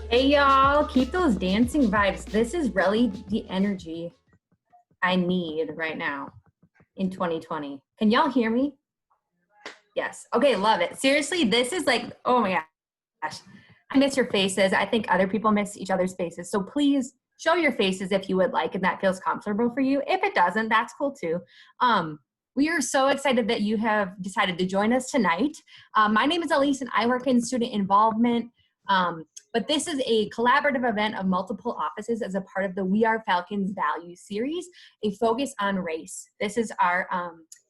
Hey y'all, keep those dancing vibes. This is really the energy I need right now in 2020. Can y'all hear me? Yes. Okay, love it. Seriously, this is like, oh my gosh. I miss your faces. I think other people miss each other's faces. So please show your faces if you would like and that feels comfortable for you. If it doesn't, that's cool too. We are so excited that you have decided to join us tonight. My name is Elise and I work in student involvement. But this is a collaborative event of multiple offices as a part of the We Are Falcons Value Series, a focus on race. This is our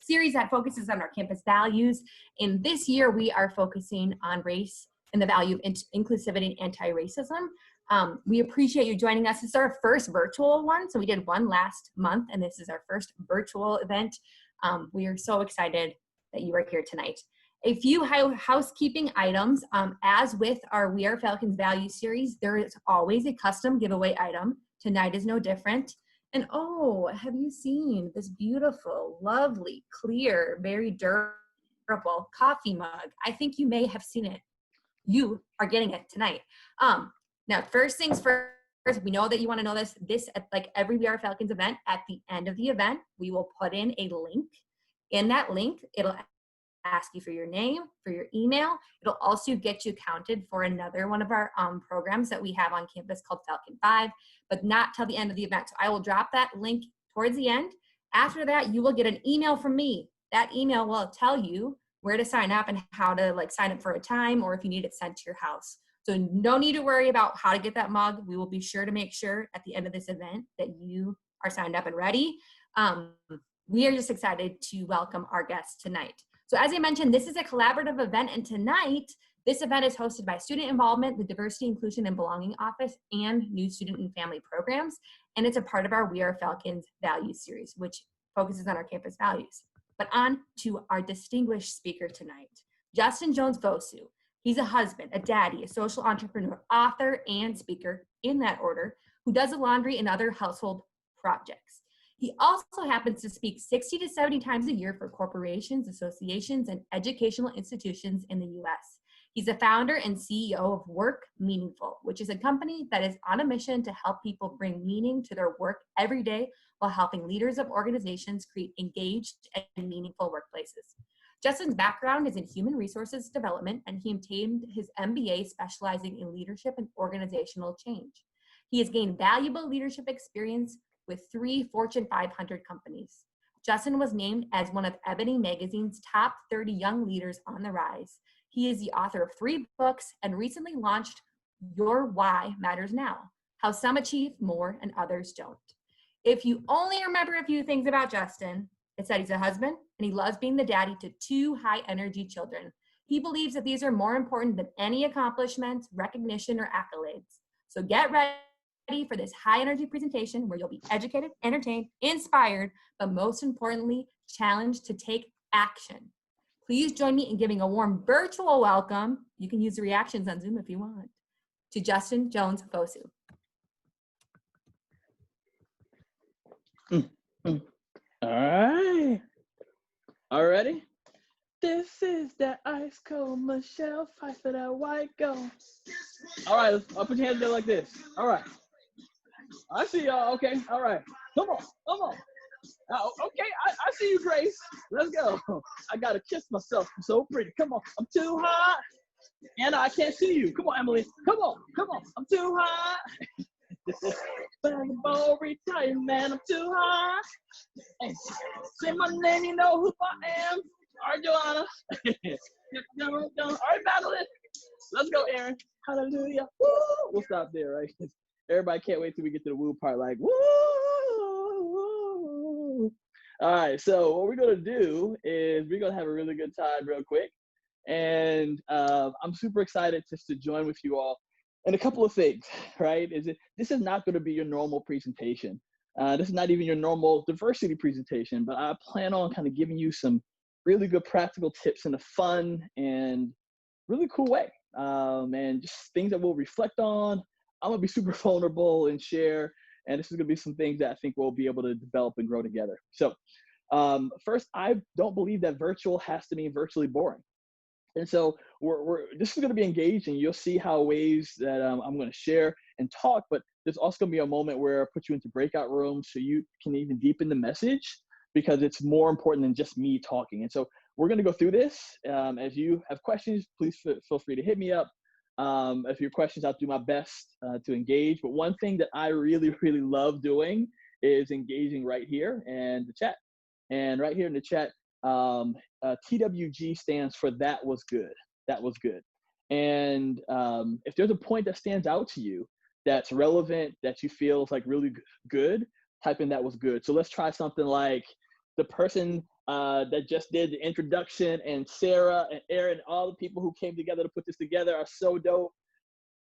series that focuses on our campus values. And this year we are focusing on race and the value of inclusivity and anti-racism. We appreciate you joining us. This is our first virtual one. So we did one last month and this is our first virtual event. We are so excited that you are here tonight. A few housekeeping items. As with our We Are Falcons Value Series, there is always a custom giveaway item. Tonight is no different. And oh, have you seen this beautiful, lovely, clear, very durable coffee mug? I think you may have seen it. You are getting it tonight. Now, first things first, we know that you want to know this at like every We Are Falcons event, at the end of the event, we will put in a link. In that link, it'll ask you for your name, for your email. It'll also get you counted for another one of our programs that we have on campus called Falcon 5, but not till the end of the event. So I will drop that link towards the end. After that, you will get an email from me. That email will tell you where to sign up and how to like sign up for a time or if you need it sent to your house. So no need to worry about how to get that mug. We will be sure to make sure at the end of this event that you are signed up and ready. We are just excited to welcome our guests tonight. So as I mentioned, this is a collaborative event, and tonight, this event is hosted by Student Involvement, the Diversity, Inclusion, and Belonging Office, and New Student and Family Programs, and it's a part of our We Are Falcons Values Series, which focuses on our campus values. But on to our distinguished speaker tonight, Justin Jones-Vosu. He's a husband, a daddy, a social entrepreneur, author, and speaker, in that order, who does the laundry and other household projects. He also happens to speak 60 to 70 times a year for corporations, associations, and educational institutions in the US. He's the founder and CEO of Work Meaningful, which is a company that is on a mission to help people bring meaning to their work every day while helping leaders of organizations create engaged and meaningful workplaces. Justin's background is in human resources development, and he obtained his MBA specializing in leadership and organizational change. He has gained valuable leadership experience with 3 Fortune 500 companies. Justin was named as one of Ebony Magazine's top 30 young leaders on the rise. He is the author of 3 books and recently launched Your Why Matters Now, How Some Achieve More and Others Don't. If you only remember a few things about Justin, it's that he's a husband and he loves being the daddy to 2 high energy children. He believes that these are more important than any accomplishments, recognition, or accolades. So get ready for this high energy presentation where you'll be educated, entertained, inspired, but most importantly, challenged to take action. Please join me in giving a warm virtual welcome. You can use the reactions on Zoom if you want, to Justin Jones-Vosu. All right. All ready? This is that ice cold Michelle fight for that white gold. All right, I'll put your hands together like this. All right. I see y'all. Okay. All right. Come on. Come on. Okay. I see you, Grace. Let's go. I got to kiss myself. I'm so pretty. Come on. I'm too hot. Anna, I can't see you. Come on, Emily. Come on. Come on. I'm too hot. Ball retired, man. I'm too hot. Hey, say my name. You know who I am. All right, Joanna. All right, Madeline. Let's go, Aaron. Hallelujah. Woo! We'll stop there, right? Everybody can't wait till we get to the woo part, like, woo! All right, so what we're going to do is we're going to have a really good time real quick. And I'm super excited just to join with you all. And a couple of things, right? This is not going to be your normal presentation. This is not even your normal diversity presentation, but I plan on kind of giving you some really good practical tips in a fun and really cool way. And just things that we'll reflect on. I'm gonna be super vulnerable and share, and this is gonna be some things that I think we'll be able to develop and grow together. So first, I don't believe that virtual has to mean virtually boring. And so this is going to be engaging. You'll see how ways that I'm going to share and talk, but there's also going to be a moment where I put you into breakout rooms so you can even deepen the message, because it's more important than just me talking. And so we're going to go through this. As you have questions, please feel free to hit me up. If you have questions, I'll do my best to engage. But one thing that I really, really love doing is engaging right here in the chat. And right here in the chat, TWG stands for that was good. That was good. And if there's a point that stands out to you that's relevant, that you feel is like really good, type in that was good. So let's try something like the person that just did the introduction, and Sarah and Aaron, all the people who came together to put this together are so dope.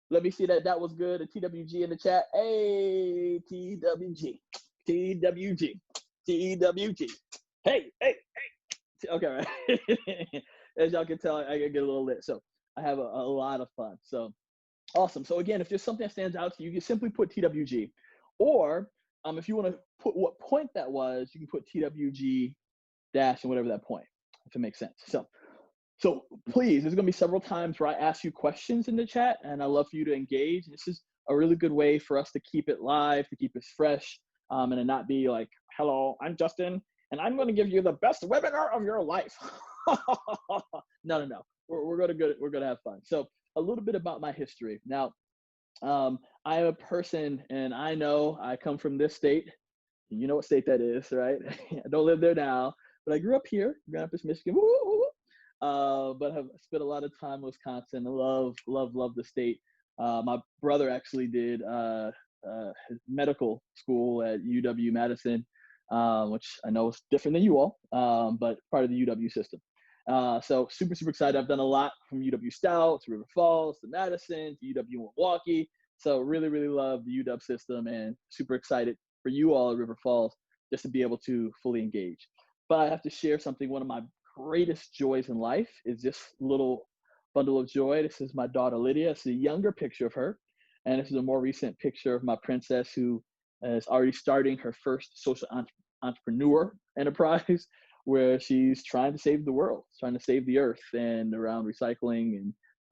Let me see that was good. A TWG in the chat. Hey, TWG, TWG, TWG. Hey. Okay, right. As y'all can tell, I get a little lit. So I have a lot of fun. So awesome. So again, if there's something that stands out to you, you can simply put TWG. Or if you want to put what point that was, you can put TWG dash and whatever that point, if it makes sense. So please, there's going to be several times where I ask you questions in the chat, and I love for you to engage. This is a really good way for us to keep it live, to keep it fresh, and to not be like, hello, I'm Justin, and I'm going to give you the best webinar of your life. No. We're going to have fun. So a little bit about my history. Now, I am a person, and I know I come from this state. You know what state that is, right? I don't live there now, but I grew up here, Grand Rapids, Michigan. But have spent a lot of time in Wisconsin. I love the state. My brother actually did his medical school at UW-Madison, which I know is different than you all, but part of the UW system. So super excited. I've done a lot from UW Stout to River Falls to Madison to UW Milwaukee. So really love the UW system, and super excited for you all at River Falls just to be able to fully engage. But I have to share something. One of my greatest joys in life is this little bundle of joy. This is my daughter Lydia. It's a younger picture of her, and this is a more recent picture of my princess, who is already starting her first social entrepreneur enterprise, where she's trying to save the world, trying to save the earth, and around recycling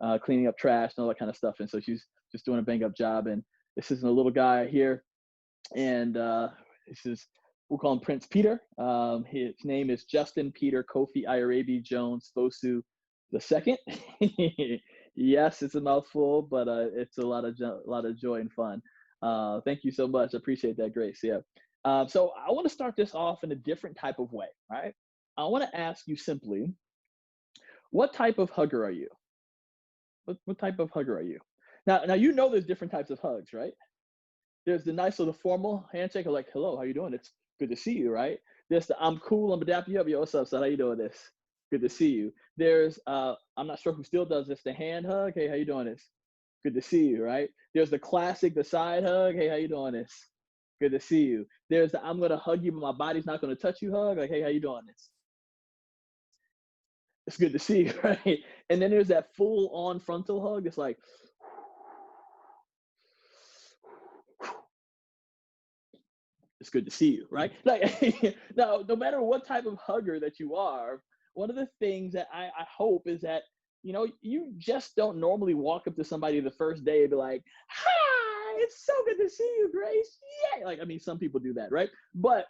and cleaning up trash and all that kind of stuff. And so she's just doing a bang up job. And this is a little guy here, and this is, we'll call him Prince Peter. His name is Justin Peter Kofi Irabi Jones Fosu II. Yes, it's a mouthful, but it's a lot of joy and fun. Thank you so much. I appreciate that, Grace. Yeah. So I want to start this off in a different type of way, right? I want to ask you simply, what type of hugger are you? What type of hugger are you? Now you know there's different types of hugs, right? There's the nice little formal handshake, like, hello, how you doing? It's good to see you, right? There's the I'm cool, I'm dap you up, yo, what's up, son? How you doing this? Good to see you. There's I'm not sure who still does this, the hand hug. Hey, how you doing this? Good to see you, right? There's the classic, the side hug. Hey, how you doing this? Good to see you. There's the I'm gonna hug you, but my body's not gonna touch you hug. Like, hey, how you doing this? It's good to see you, right? And then there's that full on frontal hug. It's like, it's good to see you, right? Like, now, no matter what type of hugger that you are, one of the things that I hope is that, you just don't normally walk up to somebody the first day and be like, hi, it's so good to see you, Grace. Yay. Like, I mean, some people do that, right? But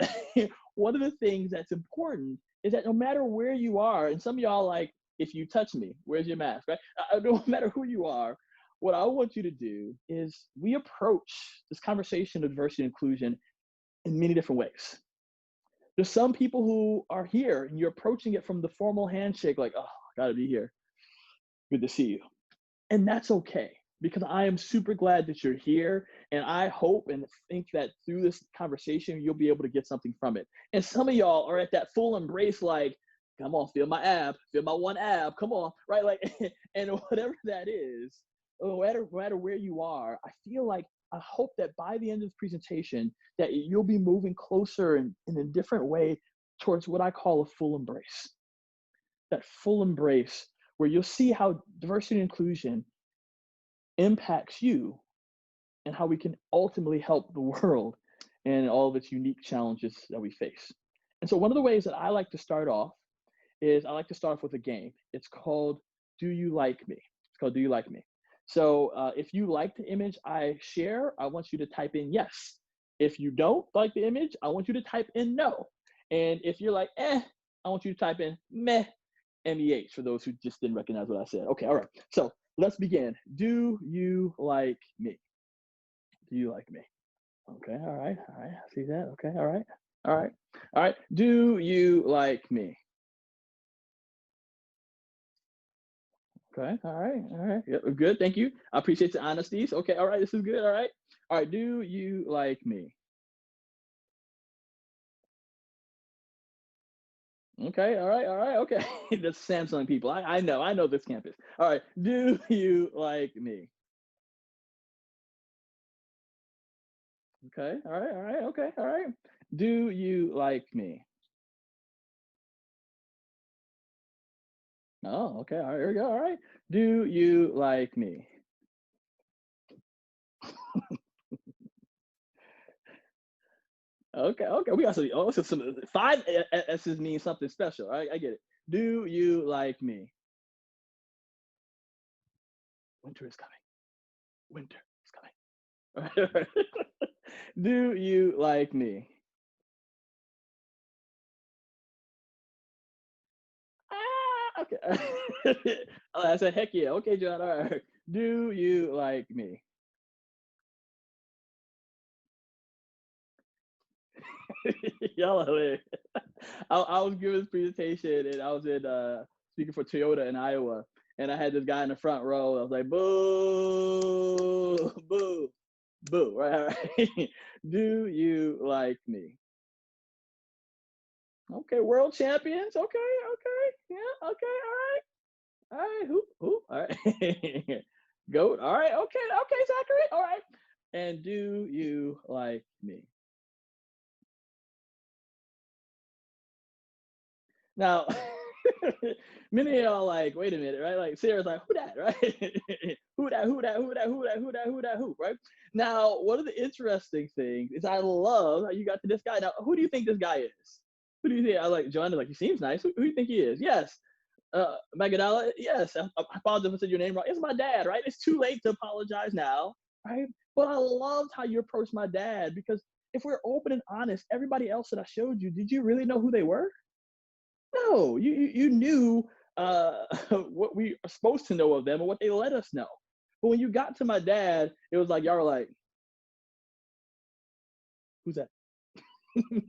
one of the things that's important is that no matter where you are, and some of y'all like, if you touch me, where's your mask, right? No matter who you are, what I want you to do is we approach this conversation of diversity and inclusion in many different ways. There's some people who are here and you're approaching it from the formal handshake, like, oh, gotta be here. Good to see you. And that's okay, because I am super glad that you're here. And I hope and think that through this conversation, you'll be able to get something from it. And some of y'all are at that full embrace, like, come on, feel my ab, feel my one ab, come on, right? Like, and whatever that is, no matter where you are, I hope that by the end of the presentation that you'll be moving closer in a different way towards what I call a full embrace. That full embrace where you'll see how diversity and inclusion impacts you and how we can ultimately help the world and all of its unique challenges that we face. And so one of the ways that I like to start off is I like to start off with a game. It's called do you like me? It's called do you like me? So if you like the image I share, I want you to type in yes. If you don't like the image, I want you to type in no. And if you're like, I want you to type in meh, MEH, for those who just didn't recognize what I said. Okay, all right. So let's begin. Do you like me? Do you like me? Okay, all right, I see that. Okay, all right, all right, all right. Do you like me? Okay, all right. Yep, good, thank you. I appreciate the honesties. Okay, all right, this is good. All right. Do you like me? Okay, all right, okay. The Samsung people. I know this campus. All right. Do you like me? Okay, all right, okay, all right. Do you like me? Oh, okay, all right, here we go. All right. Do you like me? Okay, okay. We got some. Oh, so some five S's mean something special. All right, I get it. Do you like me? Winter is coming. Winter is coming. All right, all right. Do you like me? Okay. Oh, I said, heck yeah. Okay, John. All right. Do you like me? Y'all are hilarious. I was giving this presentation and I was in speaking for Toyota in Iowa, and I had this guy in the front row. I was like, boo, boo, boo. Right, right. Do you like me? Okay, world champions. Okay, okay, yeah, okay, all right. Who? All right. Goat. All right, okay, okay, Zachary. All right. And do you like me? Now, many of y'all like, wait a minute, right? Like Sarah's like, who that, right? Who that, who that, who that, who that, who that, who that, who, right? Now, one of the interesting things is I love how you got to this guy. Now, who do you think this guy is? Who do you think? I like Joanna, like, he seems nice. Who do you think he is? Yes. Magadala, yes. I apologize if I said your name wrong. It's my dad, right? It's too late to apologize now, right? But I loved how you approached my dad because if we're open and honest, everybody else that I showed you, did you really know who they were? No, you knew what we are supposed to know of them or what they let us know. But when you got to my dad, it was like y'all were like, "Who's that?"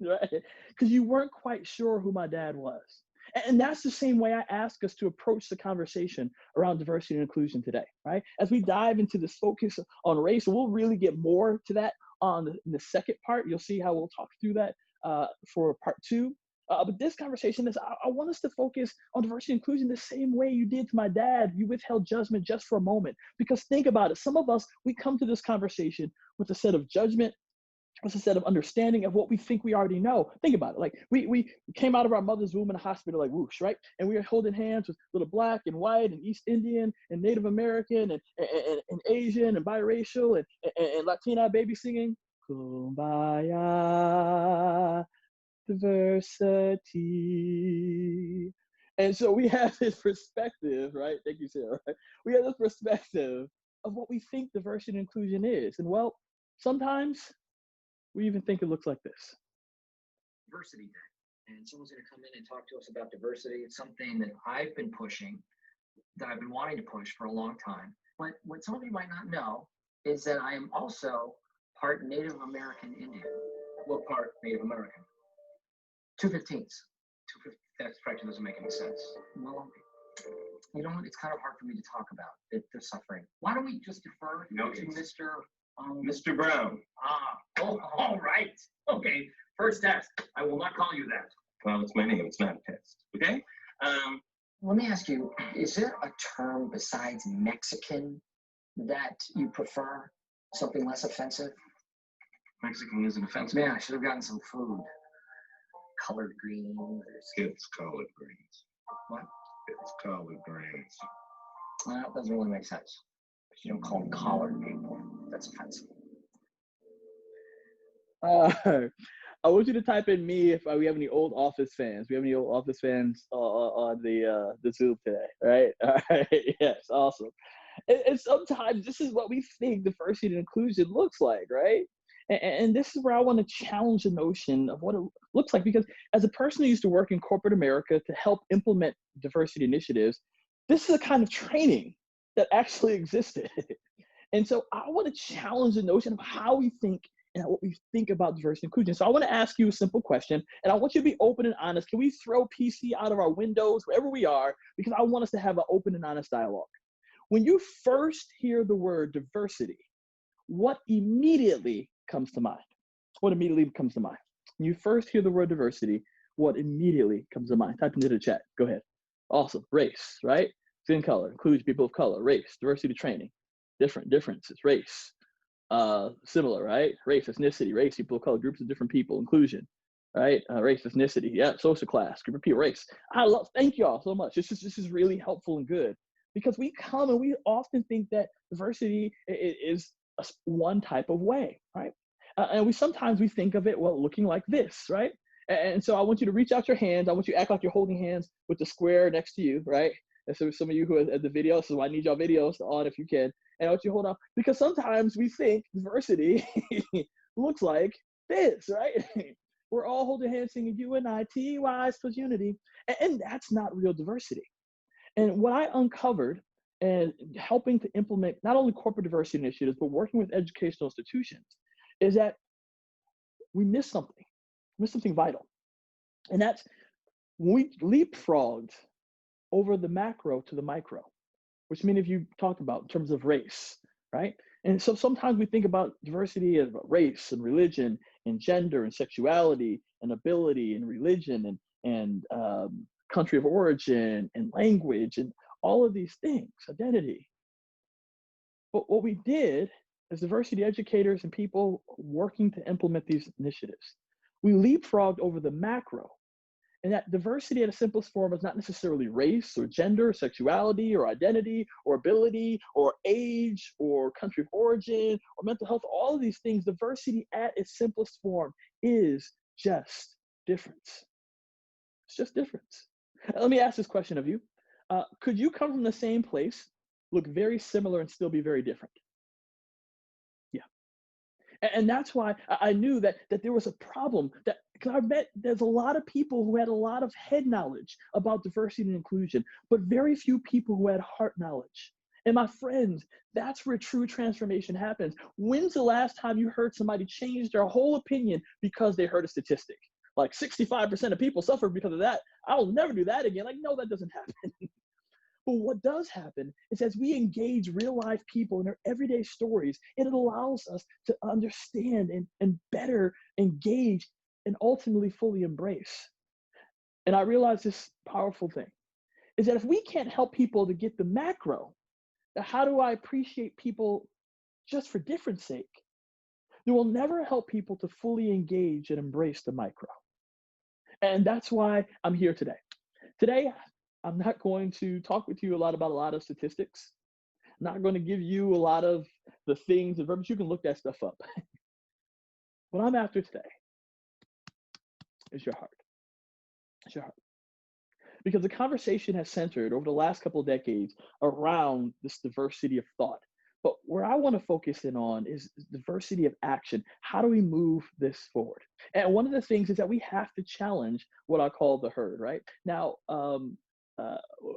Right? Because you weren't quite sure who my dad was. And that's the same way I ask us to approach the conversation around diversity and inclusion today, right? As we dive into this focus on race, we'll really get more to that in the second part. You'll see how we'll talk through that for part two. But this conversation is, I want us to focus on diversity and inclusion the same way you did to my dad. You withheld judgment just for a moment. Because think about it. Some of us, we come to this conversation with a set of judgment, with a set of understanding of what we think we already know. Think about it. Like we came out of our mother's womb in a hospital like whoosh, right? And we were holding hands with little Black and white and East Indian and Native American and Asian and biracial and Latina baby singing Kumbaya, diversity. And so we have this perspective, right? Thank you, Sarah. Right? We have this perspective of what we think diversity and inclusion is. And well, sometimes we even think it looks like this. Diversity Day. And someone's going to come in and talk to us about diversity. It's something that I've been pushing, that I've been wanting to push for a long time. But what some of you might not know is that I am also part Native American Indian. What part Native American? 2/15. That fraction doesn't make any sense. Well, you know what? It's kind of hard for me to talk about the suffering. Why don't we just defer to Mr. Brown? All right. Okay. First test. I will not call you that. Well, it's my name. It's not a test. Okay. Let me ask you: is there a term besides Mexican that you prefer? Something less offensive? Mexican isn't offensive. Man, I should have gotten some food. Collard greens. It's collard greens. What? It's collard greens. Well, that doesn't really make sense. You don't call them collard people. That's offensive. I want you to type in me if we have any old Office fans. We have any old Office fans on the Zoom today, right? All right, yes, awesome. And sometimes this is what we think diversity and inclusion looks like, right? And this is where I want to challenge the notion of what it looks like, because as a person who used to work in corporate America to help implement diversity initiatives, this is a kind of training that actually existed. And so I want to challenge the notion of how we think and what we think about diversity and inclusion. So I want to ask you a simple question, and I want you to be open and honest. Can we throw PC out of our windows, wherever we are, because I want us to have an open and honest dialogue. When you first hear the word diversity, what immediately comes to mind? What immediately comes to mind? When you first hear the word diversity, what immediately comes to mind? Type into the chat. Go ahead. Awesome. Race, right? Skin color, includes people of color. Race, diversity training. Differences, race. Similar, right? Race, ethnicity, race, people of color, groups of different people, inclusion, right? Race, ethnicity, yeah, social class, group of people, race. Thank you all so much. This is really helpful and good, because we come and we often think that diversity is one type of way, right? And sometimes we think of it, well, looking like this, right? And so I want you to reach out your hands. I want you to act like you're holding hands with the square next to you, right? And so some of you who are at the video, so I need y'all videos on if you can. And I want you to hold on, because sometimes we think diversity looks like this, right? We're all holding hands singing UNITY plus unity. And that's not real diversity. And what I uncovered and helping to implement not only corporate diversity initiatives, but working with educational institutions, is that we miss something vital. And that's when we leapfrogged over the macro to the micro, which many of you talked about in terms of race, right? And so sometimes we think about diversity as about race and religion and gender and sexuality and ability and religion and country of origin and language and all of these things, identity. But what we did as diversity educators and people working to implement these initiatives, we leapfrogged over the macro. And that diversity at its simplest form is not necessarily race or gender, or sexuality or identity or ability or age or country of origin or mental health, all of these things. Diversity at its simplest form is just difference. It's just difference. Let me ask this question of you. Could you come from the same place, look very similar, and still be very different? Yeah. And that's why I knew that there was a problem, that because I bet there's a lot of people who had a lot of head knowledge about diversity and inclusion, but very few people who had heart knowledge. And my friends, that's where true transformation happens. When's the last time you heard somebody change their whole opinion because they heard a statistic? Like 65% of people suffer because of that. I'll never do that again. Like, no, that doesn't happen. But what does happen is, as we engage real life people in their everyday stories, it allows us to understand and better engage and ultimately fully embrace. And I realize this powerful thing is that if we can't help people to get the macro, then how do I appreciate people just for difference sake? It will never help people to fully engage and embrace the micro. And that's why I'm here today. Today, I'm not going to talk with you about a lot of statistics. I'm not going to give you a lot of the things and verbiage. You can look that stuff up. What I'm after today is your heart. It's your heart. Because the conversation has centered over the last couple of decades around this diversity of thought. But where I want to focus in on is diversity of action. How do we move this forward? And one of the things is that we have to challenge what I call the herd, right? Now,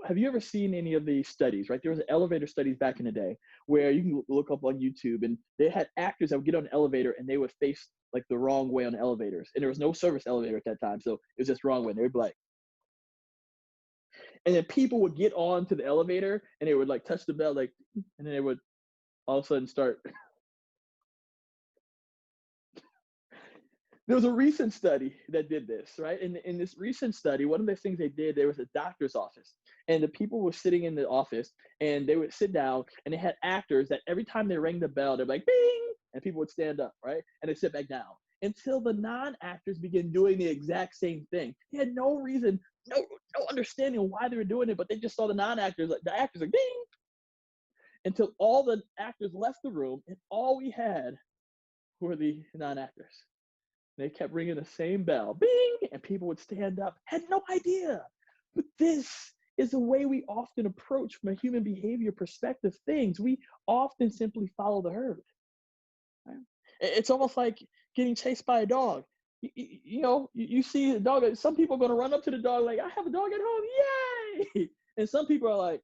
have you ever seen any of these studies, right? There was elevator studies back in the day where you can look up on YouTube, and they had actors that would get on an elevator and they would face like the wrong way on the elevators. And there was no service elevator at that time, so it was just wrong way. And they would be like, and then people would get on to the elevator and they would like touch the bell, like, and then they would all of a sudden start. There was a recent study that did this, right? In this recent study, one of the things they did, there was a doctor's office, and the people were sitting in the office, and they would sit down, and they had actors that every time they rang the bell, they're like, bing, and people would stand up, right? And they sit back down until the non-actors began doing the exact same thing. They had no reason, no understanding why they were doing it, but they just saw the actors like ding, until all the actors left the room, and all we had were the non-actors. They kept ringing the same bell, bing, and people would stand up, had no idea. But this is the way we often approach from a human behavior perspective things. We often simply follow the herd. Right? It's almost like getting chased by a dog. You see a dog, some people are going to run up to the dog like, I have a dog at home, yay! And some people are like,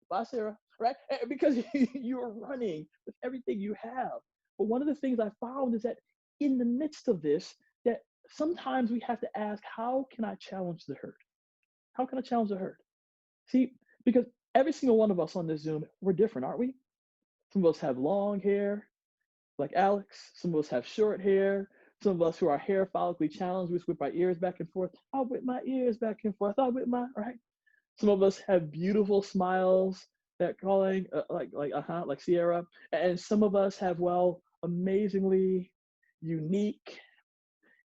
bye, Sarah, right? Because you're running with everything you have. But one of the things I found is that in the midst of this, that sometimes we have to ask, how can I challenge the herd? How can I challenge the herd? See, because every single one of us on this Zoom, we're different, aren't we? Some of us have long hair, like Alex. Some of us have short hair. Some of us who are hair follically challenged, we whip our ears back and forth. I'll whip my ears back and forth. I'll whip my, right? Some of us have beautiful smiles that calling, like Sierra. And some of us have, well, amazingly unique,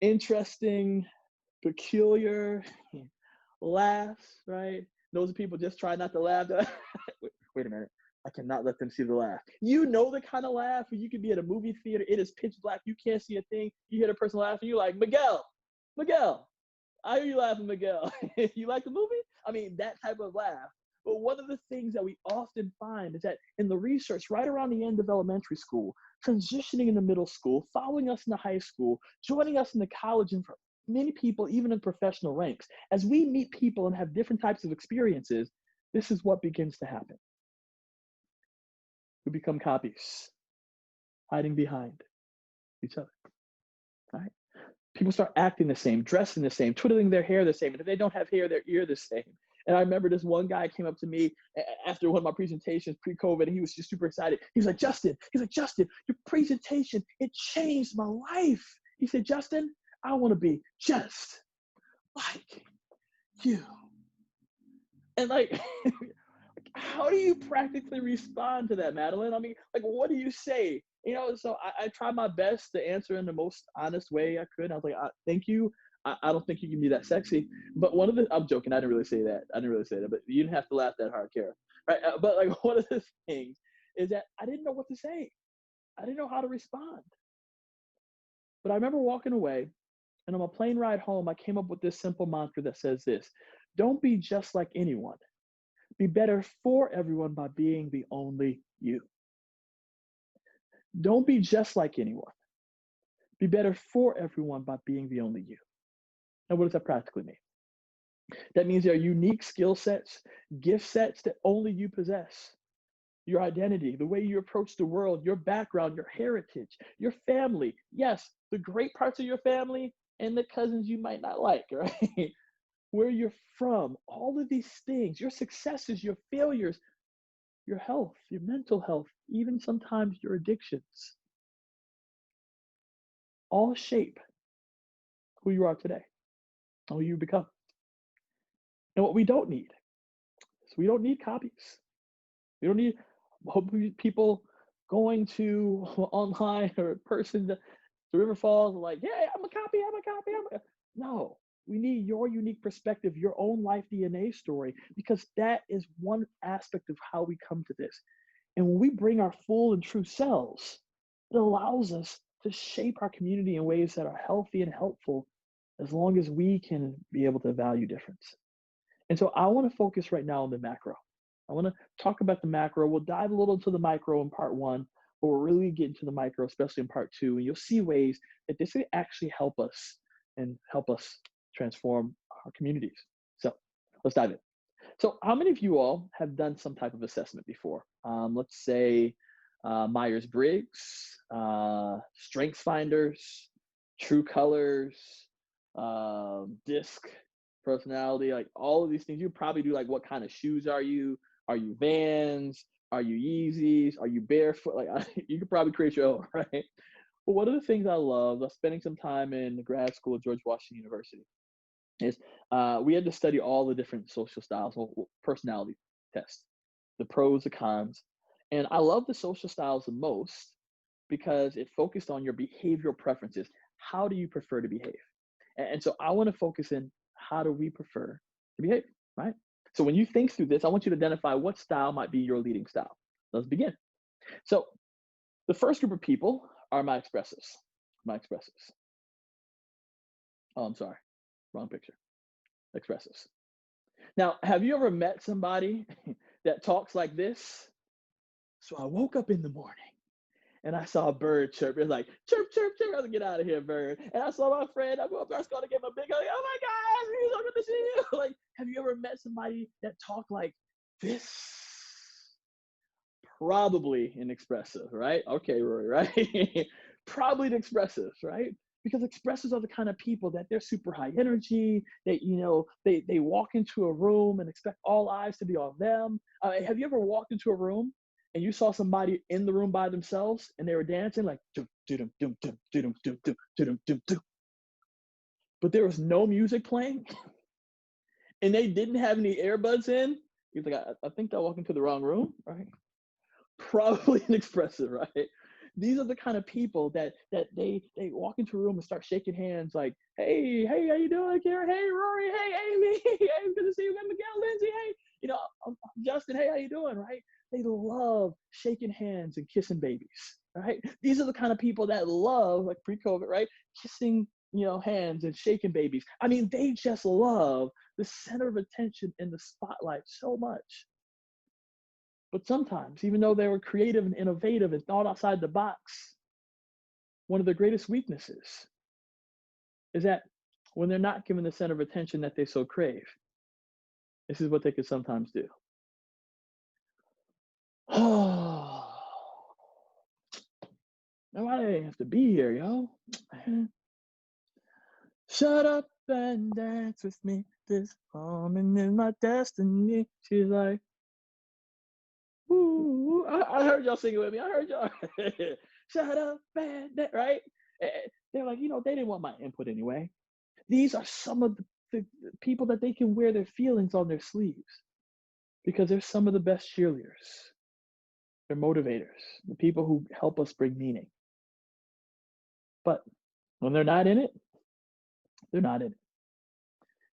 interesting, peculiar laughs, right? Those people just try not to laugh. Wait a minute. I cannot let them see the laugh. You know the kind of laugh where you could be at a movie theater, it is pitch black, you can't see a thing, you hear the person laughing, you're like, Miguel, I hear you laughing, Miguel. You like the movie? I mean, that type of laugh. But one of the things that we often find is that in the research right around the end of elementary school, transitioning into middle school, following us into high school, joining us into college, and for many people, even in professional ranks, as we meet people and have different types of experiences, this is what begins to happen. We become copies, hiding behind each other, right? People start acting the same, dressing the same, twiddling their hair the same. And if they don't have hair, their ear the same. And I remember this one guy came up to me after one of my presentations pre-COVID, and he was just super excited. He was like, Justin, your presentation, it changed my life. He said, Justin, I want to be just like you. And like, how do you practically respond to that, Madeline? I mean, like, what do you say? So I tried my best to answer in the most honest way I could. I was like, thank you. I don't think you can be that sexy. But I'm joking. I didn't really say that. But you didn't have to laugh that hard, Kara. Right? But like, one of the things is that I didn't know what to say. I didn't know how to respond. But I remember walking away, and on a plane ride home, I came up with this simple mantra that says this: don't be just like anyone. Be better for everyone by being the only you. Don't be just like anyone. Be better for everyone by being the only you. Now, what does that practically mean? That means there are unique skill sets, gift sets that only you possess. Your identity, the way you approach the world, your background, your heritage, your family. Yes, the great parts of your family and the cousins you might not like, right? Where you're from, all of these things, your successes, your failures, your health, your mental health, even sometimes your addictions, all shape who you are today, who you become. And what we don't need is we don't need copies. We don't need people going to online or in person to River Falls like, hey, I'm a copy. No, we need your unique perspective, your own life DNA story, because that is one aspect of how we come to this. And when we bring our full and true selves, it allows us to shape our community in ways that are healthy and helpful, as long as we can be able to value difference. And so I want to focus right now on the macro. I want to talk about the macro. We'll dive a little into the micro in part one, but we'll really get into the micro, especially in part two. And you'll see ways that this will actually help us and help us transform our communities. So let's dive in. So how many of you all have done some type of assessment before? Let's say Myers-Briggs, Strengths Finders, True Colors, DISC personality, like all of these things. You probably do like, what kind of shoes are you? Are you Vans? Are you Yeezys? Are you barefoot? Like you could probably create your own, right? But one of the things I love, spending some time in grad school at George Washington University, is we had to study all the different social styles, personality tests, the pros, the cons. And I love the social styles the most because it focused on your behavioral preferences. How do you prefer to behave? And so I want to focus in, how do we prefer to behave, right? So when you think through this, I want you to identify what style might be your leading style. Let's begin. So the first group of people are my expressives. Oh, I'm sorry. Wrong picture. Expressives. Now, have you ever met somebody that talks like this? So I woke up in the morning and I saw a bird chirp. It's like, chirp, chirp, chirp. I was like, get out of here, bird. And I saw my friend. I go up there, I was going to give him a big hug. Oh my gosh, he's so good to see you. Like, have you ever met somebody that talked like this? Probably an expressive, right? Okay, Rory, right? Probably an expressive, right? Because expressives are the kind of people that they're super high energy. They walk into a room and expect all eyes to be on them. Have you ever walked into a room and you saw somebody in the room by themselves and they were dancing like dum dum dum dum dum dum dum dum dum dum, but there was no music playing and they didn't have any earbuds in? You're like, I think I walked into the wrong room, right? Probably an expressive, right? These are the kind of people that they walk into a room and start shaking hands like, hey, how you doing, Karen? Hey, Rory. Hey, Amy. Hey, good to see you, Miguel, Lindsay. Hey, I'm Justin. Hey, how you doing, right? They love shaking hands and kissing babies, right? These are the kind of people that love, like pre-COVID, right? Kissing, hands and shaking babies. I mean, they just love the center of attention in the spotlight so much. But sometimes, even though they were creative and innovative and thought outside the box, one of their greatest weaknesses is that when they're not given the center of attention that they so crave, this is what they could sometimes do. Oh, why do they have to be here, yo? Shut up and dance with me. This woman is my destiny. She's like, ooh, I heard y'all singing with me. I heard y'all. Shut up and dance, right? They're like, they didn't want my input anyway. These are some of the people that they can wear their feelings on their sleeves because they're some of the best cheerleaders. They're motivators, the people who help us bring meaning. But when they're not in it, they're not in it.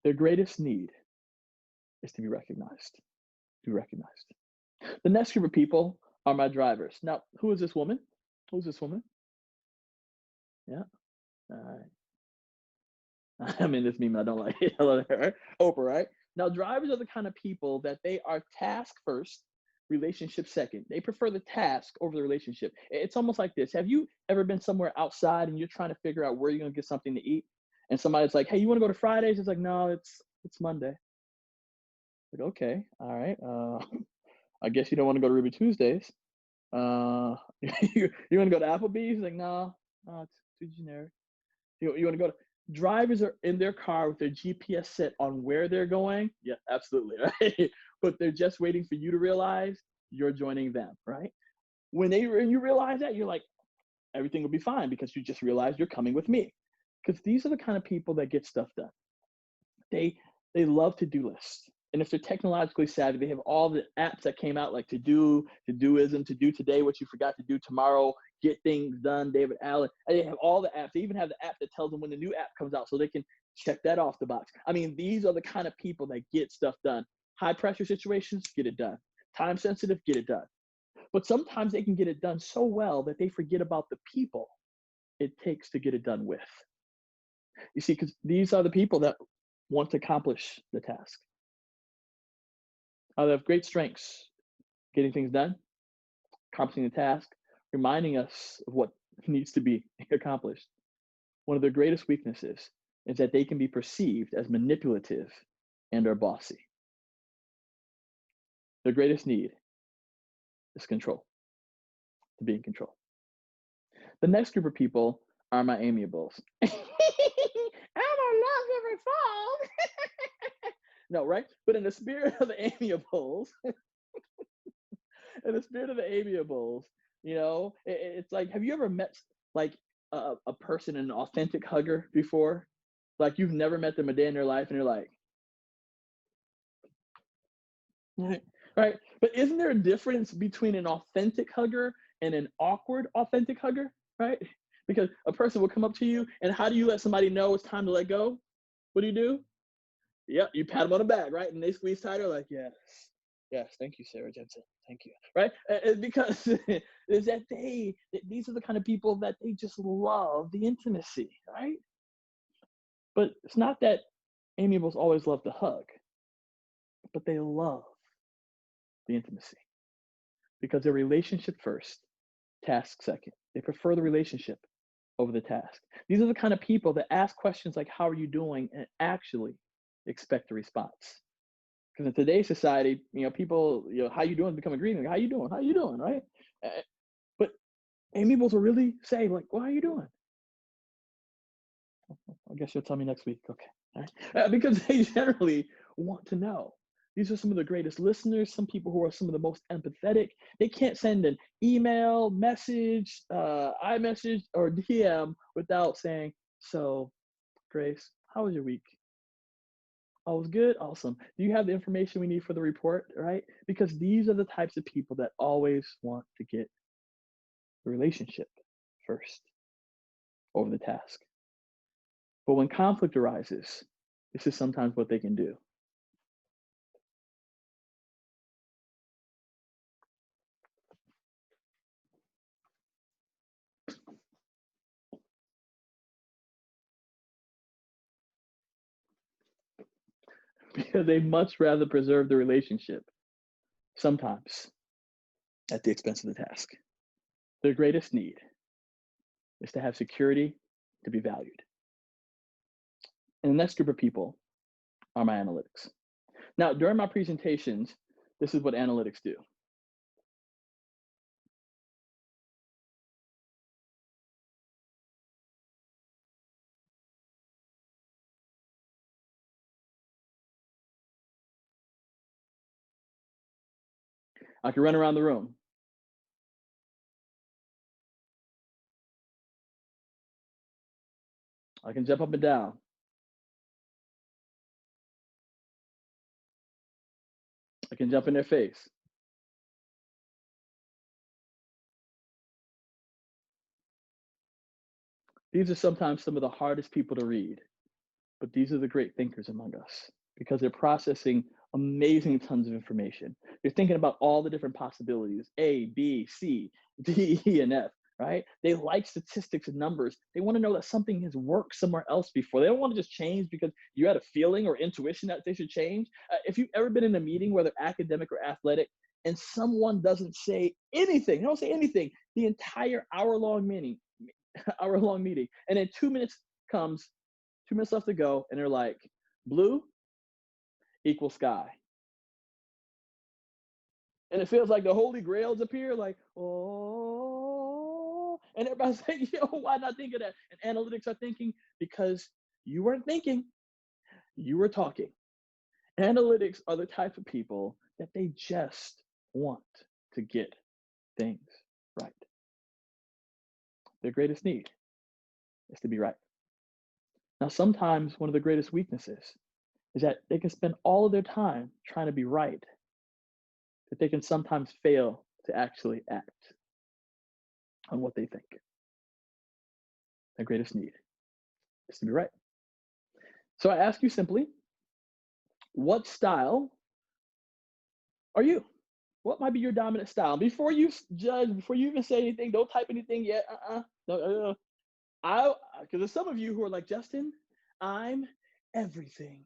Their greatest need is to be recognized. To be recognized. The next group of people are my drivers. Now, who is this woman? Who's this woman? Yeah. All right. I'm in this meme. I don't like it. Hello there. Oprah, right? Now, drivers are the kind of people that they are task first, relationship second. They prefer the task over the relationship. It's almost like this. Have you ever been somewhere outside and you're trying to figure out where you're going to get something to eat? And somebody's like, hey, you want to go to Fridays? It's like, no, it's Monday. Like, okay, all right. I guess you don't want to go to Ruby Tuesdays. You want to go to Applebee's? Like, no, it's too generic. You want to go to drivers are in their car with their GPS set on where they're going. Yeah, absolutely, right? But they're just waiting for you to realize you're joining them, right? When you realize that, you're like, everything will be fine because you just realized you're coming with me. Because these are the kind of people that get stuff done. They love to-do lists. And if they're technologically savvy, they have all the apps that came out like Todoism, to do today what you forgot to do tomorrow, get things done, David Allen. They have all the apps. They even have the app that tells them when the new app comes out so they can check that off the box. I mean, these are the kind of people that get stuff done. High pressure situations, get it done. Time sensitive, get it done. But sometimes they can get it done so well that they forget about the people it takes to get it done with. You see, because these are the people that want to accomplish the task. They have great strengths, getting things done, accomplishing the task, reminding us of what needs to be accomplished. One of their greatest weaknesses is that they can be perceived as manipulative and or bossy. Their greatest need is control, to be in control. The next group of people are my amiables. I'm a love every fall. No, right? But in the spirit of the amiables, it's like, have you ever met like a person, an authentic hugger before? Like you've never met them a day in their life and you're like, right? But isn't there a difference between an authentic hugger and an awkward authentic hugger, right? Because a person will come up to you and how do you let somebody know it's time to let go? What do? Yep, you pat them on the back, right? And they squeeze tighter, like, yes, thank you, Sarah Jensen, thank you, right? Because is that these are the kind of people that they just love the intimacy, right? But it's not that amiables always love to hug, but they love the intimacy because they're relationship first, task second. They prefer the relationship over the task. These are the kind of people that ask questions like, how are you doing? And actually expect a response. Because in today's society, people, how you doing become a greeting. Like, how you doing? How you doing? Right? But amiables will really say, like, well, how you doing? I guess you'll tell me next week. Okay. All right. Because they generally want to know. These are some of the greatest listeners, some people who are some of the most empathetic. They can't send an email, message, iMessage, or DM without saying, so, Grace, how was your week? All was good? Awesome. Do you have the information we need for the report, right? Because these are the types of people that always want to get the relationship first over the task. But when conflict arises, this is sometimes what they can do. Because they much rather preserve the relationship, sometimes at the expense of the task. Their greatest need is to have security, to be valued. And the next group of people are my analytics. Now, during my presentations, this is what analytics do. I can run around the room. I can jump up and down. I can jump in their face. These are sometimes some of the hardest people to read, but these are the great thinkers among us because they're processing amazing tons of information. They're thinking about all the different possibilities, A, B, C, D, E, and F, right? They like statistics and numbers. They want to know that something has worked somewhere else before. They don't want to just change because you had a feeling or intuition that they should change. If you've ever been in a meeting, whether academic or athletic, and someone doesn't say anything, they don't say anything, the entire hour-long meeting, and then 2 minutes comes, 2 minutes left to go, and they're like, blue equals sky. And it feels like the holy grails appear, like, oh, and everybody's like, yo, why not think of that? And analytics are thinking, because you weren't thinking, you were talking. Analytics are the type of people that they just want to get things right. Their greatest need is to be right. Now, sometimes one of the greatest weaknesses is that they can spend all of their time trying to be right, that they can sometimes fail to actually act on what they think. Their greatest need is to be right. So I ask you simply, what style are you? What might be your dominant style? Before you judge, before you even say anything, don't type anything yet. No, because there's some of you who are like, Justin, I'm everything.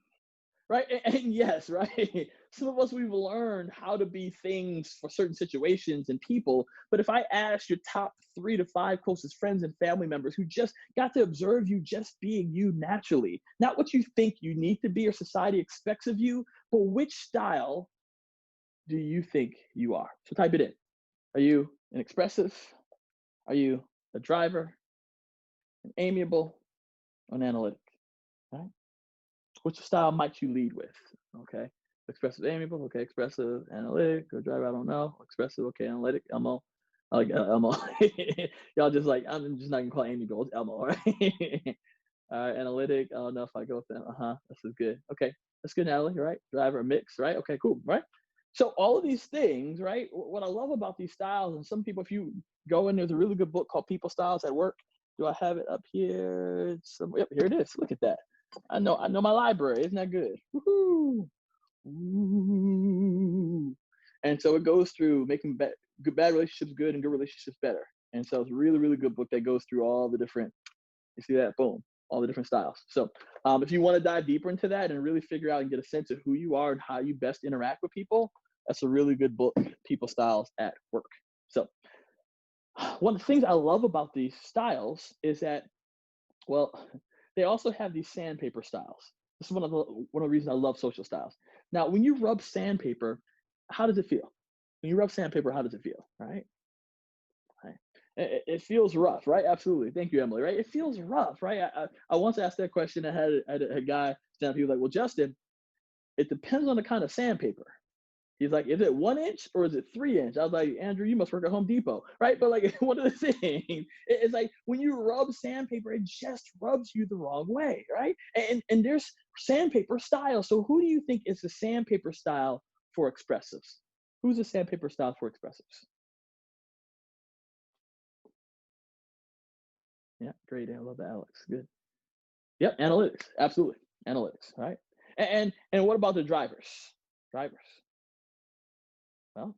Right? And yes, right? Some of us, we've learned how to be things for certain situations and people. But if I ask your top 3 to 5 closest friends and family members who just got to observe you just being you naturally, not what you think you need to be or society expects of you, but which style do you think you are? So type it in. Are you an expressive? Are you a driver, an amiable, or an analytic? Right? Which style might you lead with? Okay. Expressive, amiable, okay. Expressive, analytic, or driver, I don't know. Expressive, okay. Analytic, Elmo. I like Elmo. Y'all just like, I'm just not gonna call it amiable, it's Elmo, right? All right, analytic, I don't know if I go with that. This is good. Okay, that's good, Natalie, right? Driver, mix, right? Okay, cool, right? So all of these things, right? What I love about these styles, and some people, if you go in, there's a really good book called People Styles at Work. Do I have it up here? Yep, here it is. Look at that. I know my library. Isn't that good? Woohoo! Ooh. And so it goes through making bad relationships good and good relationships better. And so it's a really, really good book that goes through all the different, you see that? Boom. all the different styles. So if you want to dive deeper into that and really figure out and get a sense of who you are and how you best interact with people, that's a really good book, People Styles at Work. So one of the things I love about these styles is that, well, they also have these sandpaper styles. This is one of the reasons I love social styles. Now, when you rub sandpaper, how does it feel? When you rub sandpaper, how does it feel, right? It feels rough, right? Absolutely. Thank you, Emily, right? It feels rough, right? I once asked that question. I had a guy stand up. He was like, well, Justin, it depends on the kind of sandpaper. He's like, is it 1 inch or is it 3 inch? I was like, Andrew, you must work at Home Depot, right? But like, one of the things, it's like when you rub sandpaper, it just rubs you the wrong way, right? And there's sandpaper style. So who do you think is the sandpaper style for expressives? Who's the sandpaper style for expressives? Yeah, great. I love that, Alex. Good. Yep, analytics. Absolutely. Analytics, right? And what about the drivers? Drivers. Well,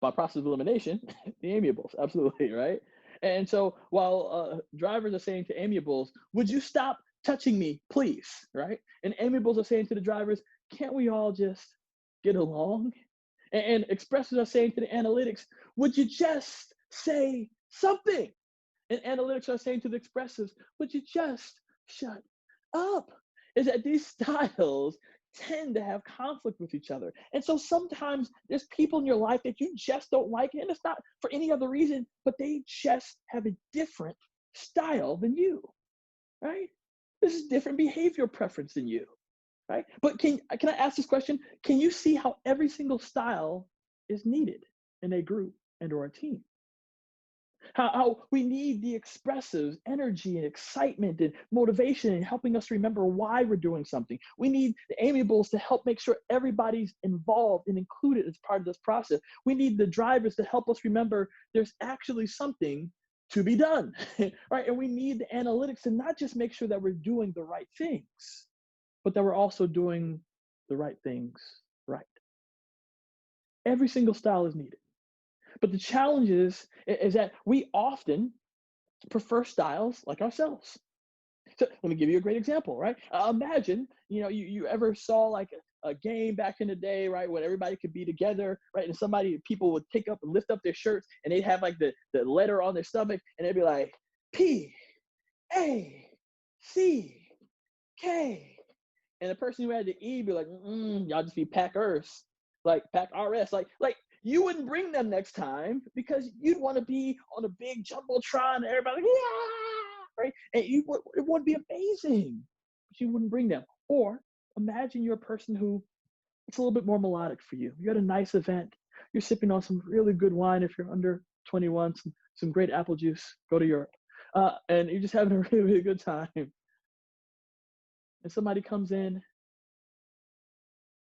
by process of elimination, the amiables, absolutely, right? And so while drivers are saying to amiables, would you stop touching me, please, right? And amiables are saying to the drivers, can't we all just get along? And expressors are saying to the analytics, would you just say something? And analytics are saying to the expressives, would you just shut up? Is that these styles tend to have conflict with each other. And so sometimes there's people in your life that you just don't like, and it's not for any other reason, but they just have a different style than you, right? This is different behavior preference than you, right? But can I ask this question? Can you see how every single style is needed in a group and or a team? How we need the expressive energy and excitement and motivation and helping us remember why we're doing something. We need the amiables to help make sure everybody's involved and included as part of this process. We need the drivers to help us remember there's actually something to be done, right? And we need the analytics to not just make sure that we're doing the right things, but that we're also doing the right things right. Every single style is needed. But the challenge is that we often prefer styles like ourselves. So let me give you a great example, right? Imagine, you ever saw like a game back in the day, right, when everybody could be together, right? And people would take up and lift up their shirts and they'd have like the letter on their stomach and they'd be like, P-A-C-K. And the person who had the E be like, y'all just be Packers, like Pack RS, like you wouldn't bring them next time because you'd want to be on a big jumbotron and everybody like, yeah, right? And it would be amazing, but you wouldn't bring them. Or imagine you're a person who it's a little bit more melodic for you. You're at a nice event. You're sipping on some really good wine. If you're under 21, some great apple juice, go to Europe. And you're just having a really, really good time. And somebody comes in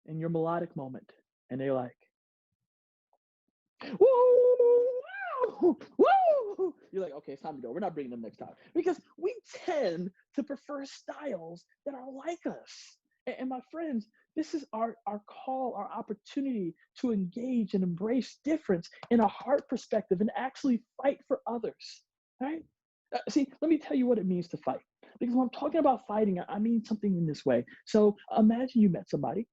your melodic moment and they're like, woo, woo. You're like, okay, it's time to go. We're not bringing them next time. Because we tend to prefer styles that are like us. And my friends, this is our call, our opportunity to engage and embrace difference in a heart perspective and actually fight for others, right? See, let me tell you what it means to fight. Because when I'm talking about fighting, I mean something in this way. So imagine you met somebody,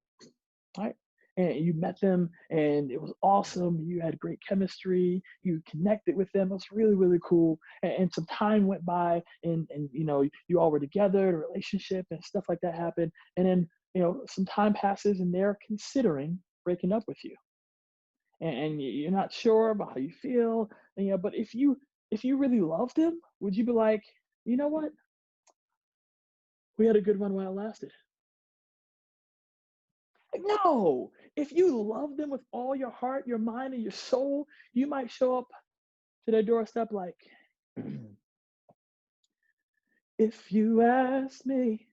right? And you met them and it was awesome. You had great chemistry. You connected with them. It was really, really cool. And some time went by and you all were together, a relationship and stuff like that happened. And then, some time passes and they're considering breaking up with you. And you're not sure about how you feel. But if you really loved them, would you be like, you know what? We had a good one while it lasted. No, if you love them with all your heart, your mind, and your soul, you might show up to their doorstep like, if you ask me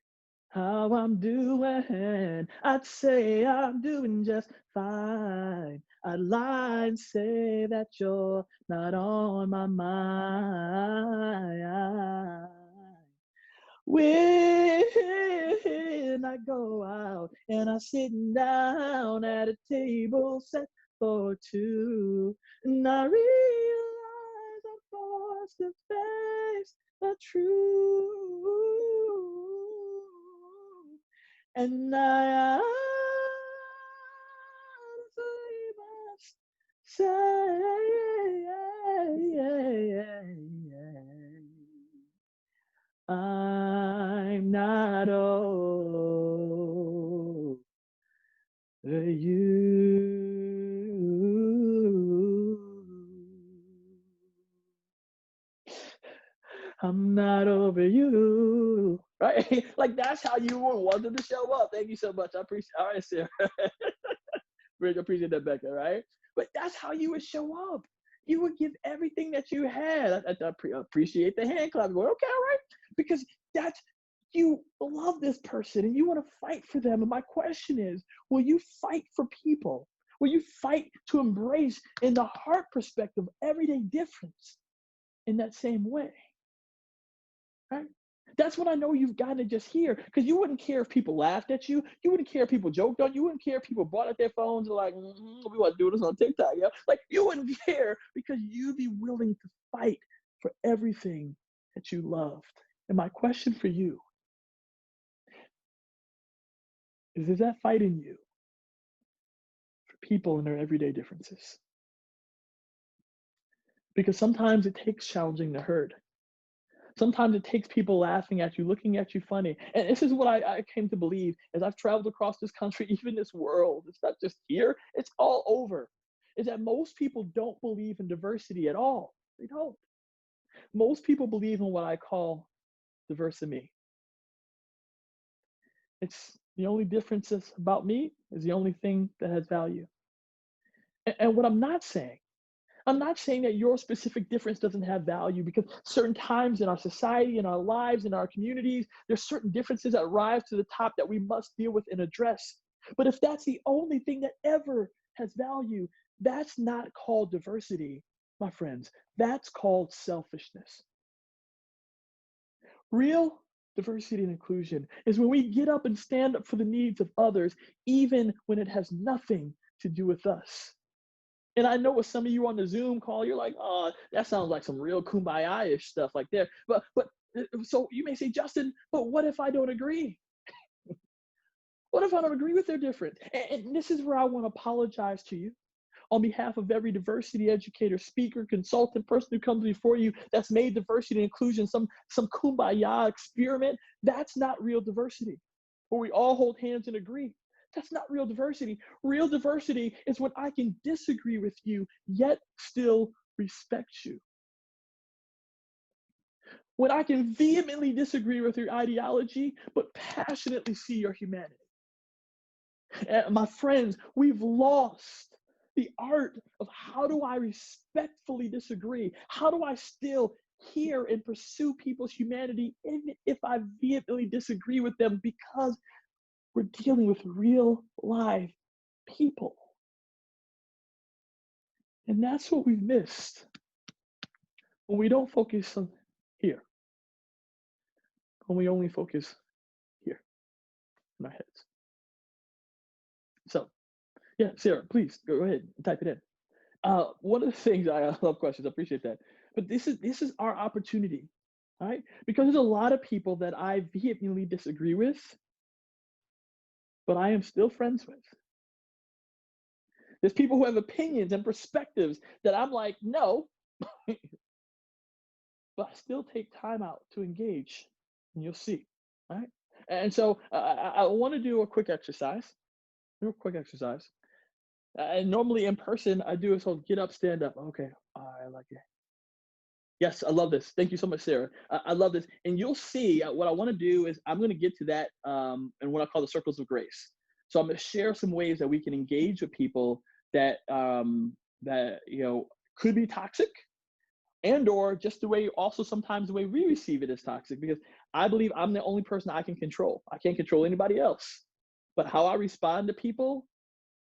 how I'm doing, I'd say I'm doing just fine. I'd lie and say that you're not on my mind. When I go out and I sit down at a table set for two, and I realize I'm forced to face the truth. and I must say, I'm not over you. I'm not over you. Right? Like that's how you would want them to show up. Thank you so much. I appreciate. All right, Sarah. Really appreciate that, Becca. Right? But that's how you would show up. You would give everything that you had. I appreciate the hand clap. Going, okay, all right, because that's you love this person and you want to fight for them. And my question is, will you fight for people? Will you fight to embrace in the heart perspective everyday difference in that same way? Right? That's what I know you've got to just hear, because you wouldn't care if people laughed at you. You wouldn't care if people joked on you. You wouldn't care if people brought out their phones and like, we want to do this on TikTok. Yeah, like you wouldn't care because you'd be willing to fight for everything that you loved. And my question for you is that fight in you for people and their everyday differences? Because sometimes it takes challenging the herd. Sometimes it takes people laughing at you, looking at you funny. And this is what I came to believe as I've traveled across this country, even this world. It's not just here, it's all over. Is that most people don't believe in diversity at all. They don't. Most people believe in what I call diversity. It's the only difference is about me is the only thing that has value. And what I'm not saying that your specific difference doesn't have value, because certain times in our society, in our lives, in our communities, there's certain differences that rise to the top that we must deal with and address. But if that's the only thing that ever has value, that's not called diversity, my friends. That's called selfishness. Real diversity and inclusion is when we get up and stand up for the needs of others, even when it has nothing to do with us. And I know with some of you on the Zoom call, you're like, oh, that sounds like some real kumbaya-ish stuff like that. But so you may say, Justin, but what if I don't agree? What if I don't agree with their difference? And this is where I want to apologize to you on behalf of every diversity educator, speaker, consultant, person who comes before you that's made diversity and inclusion some kumbaya experiment. That's not real diversity, where we all hold hands and agree. That's not real diversity. Real diversity is when I can disagree with you, yet still respect you. When I can vehemently disagree with your ideology, but passionately see your humanity. And my friends, we've lost the art of how do I respectfully disagree? How do I still hear and pursue people's humanity even if I vehemently disagree with them, because we're dealing with real live people. And that's what we've missed when we don't focus on here, when we only focus here in our heads. So, yeah, Sarah, please go ahead and type it in. One of the things, I love questions, I appreciate that. But this is our opportunity, right? Because there's a lot of people that I vehemently disagree with, but I am still friends with. There's people who have opinions and perspectives that I'm like, no, but I still take time out to engage, and you'll see, right? And so I want to do a quick exercise. And normally in person, I do it called get up, stand up. Okay, I like it. Yes, I love this. Thank you so much, Sarah. I love this. And you'll see what I want to do is I'm going to get to that and what I call the circles of grace. So I'm going to share some ways that we can engage with people that could be toxic, and or just the way, also sometimes the way we receive it is toxic, because I believe I'm the only person I can control. I can't control anybody else. But how I respond to people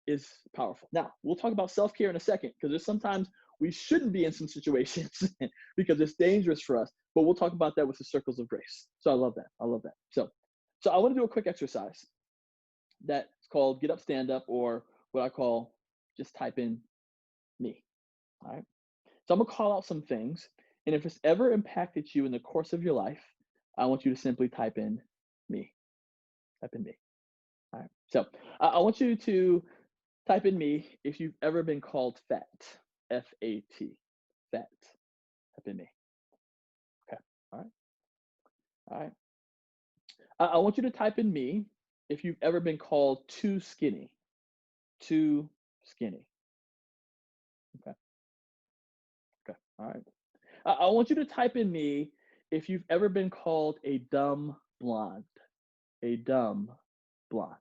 is powerful. Now, we'll talk about self-care in a second, because there's sometimes we shouldn't be in some situations because it's dangerous for us. But we'll talk about that with the circles of grace. So I love that. So I want to do a quick exercise that's called get up, stand up, or what I call just type in me. All right. So I'm gonna call out some things, and if it's ever impacted you in the course of your life, I want you to simply type in me. Type in me. All right. So I want you to type in me if you've ever been called fat. F-A-T. Fat. Type in me. Okay. All right. All right. I want you to type in me if you've ever been called too skinny. Too skinny. Okay. Okay. All right. I want you to type in me if you've ever been called a dumb blonde. A dumb blonde.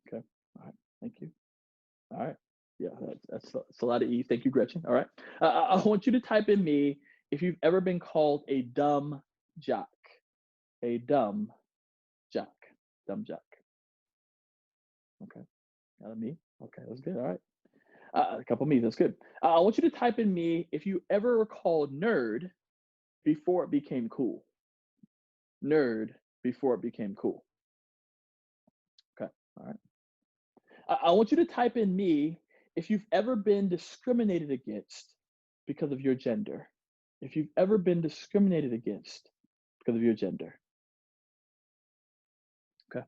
Okay. All right. Thank you. All right. Yeah, that's a lot of E. Thank you, Gretchen. All right. I want you to type in me if you've ever been called a dumb jock. A dumb jock. Dumb jock. Okay. Not a me. Okay, that's good. All right. A couple me. That's good. I want you to type in me if you ever were called nerd before it became cool. Nerd before it became cool. Okay. All right. I want you to type in me if you've ever been discriminated against because of your gender. If you've ever been discriminated against because of your gender. Okay.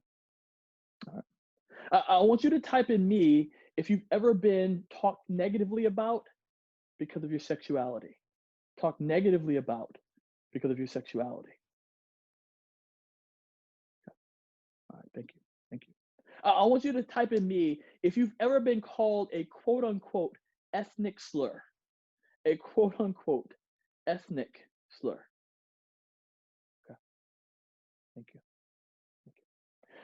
All right. I want you to type in me if you've ever been talked negatively about because of your sexuality. Talked negatively about because of your sexuality. Okay. All right. Thank you. Thank you. I want you to type in me if you've ever been called a quote unquote ethnic slur. A quote unquote ethnic slur. Okay. Thank you. Thank you.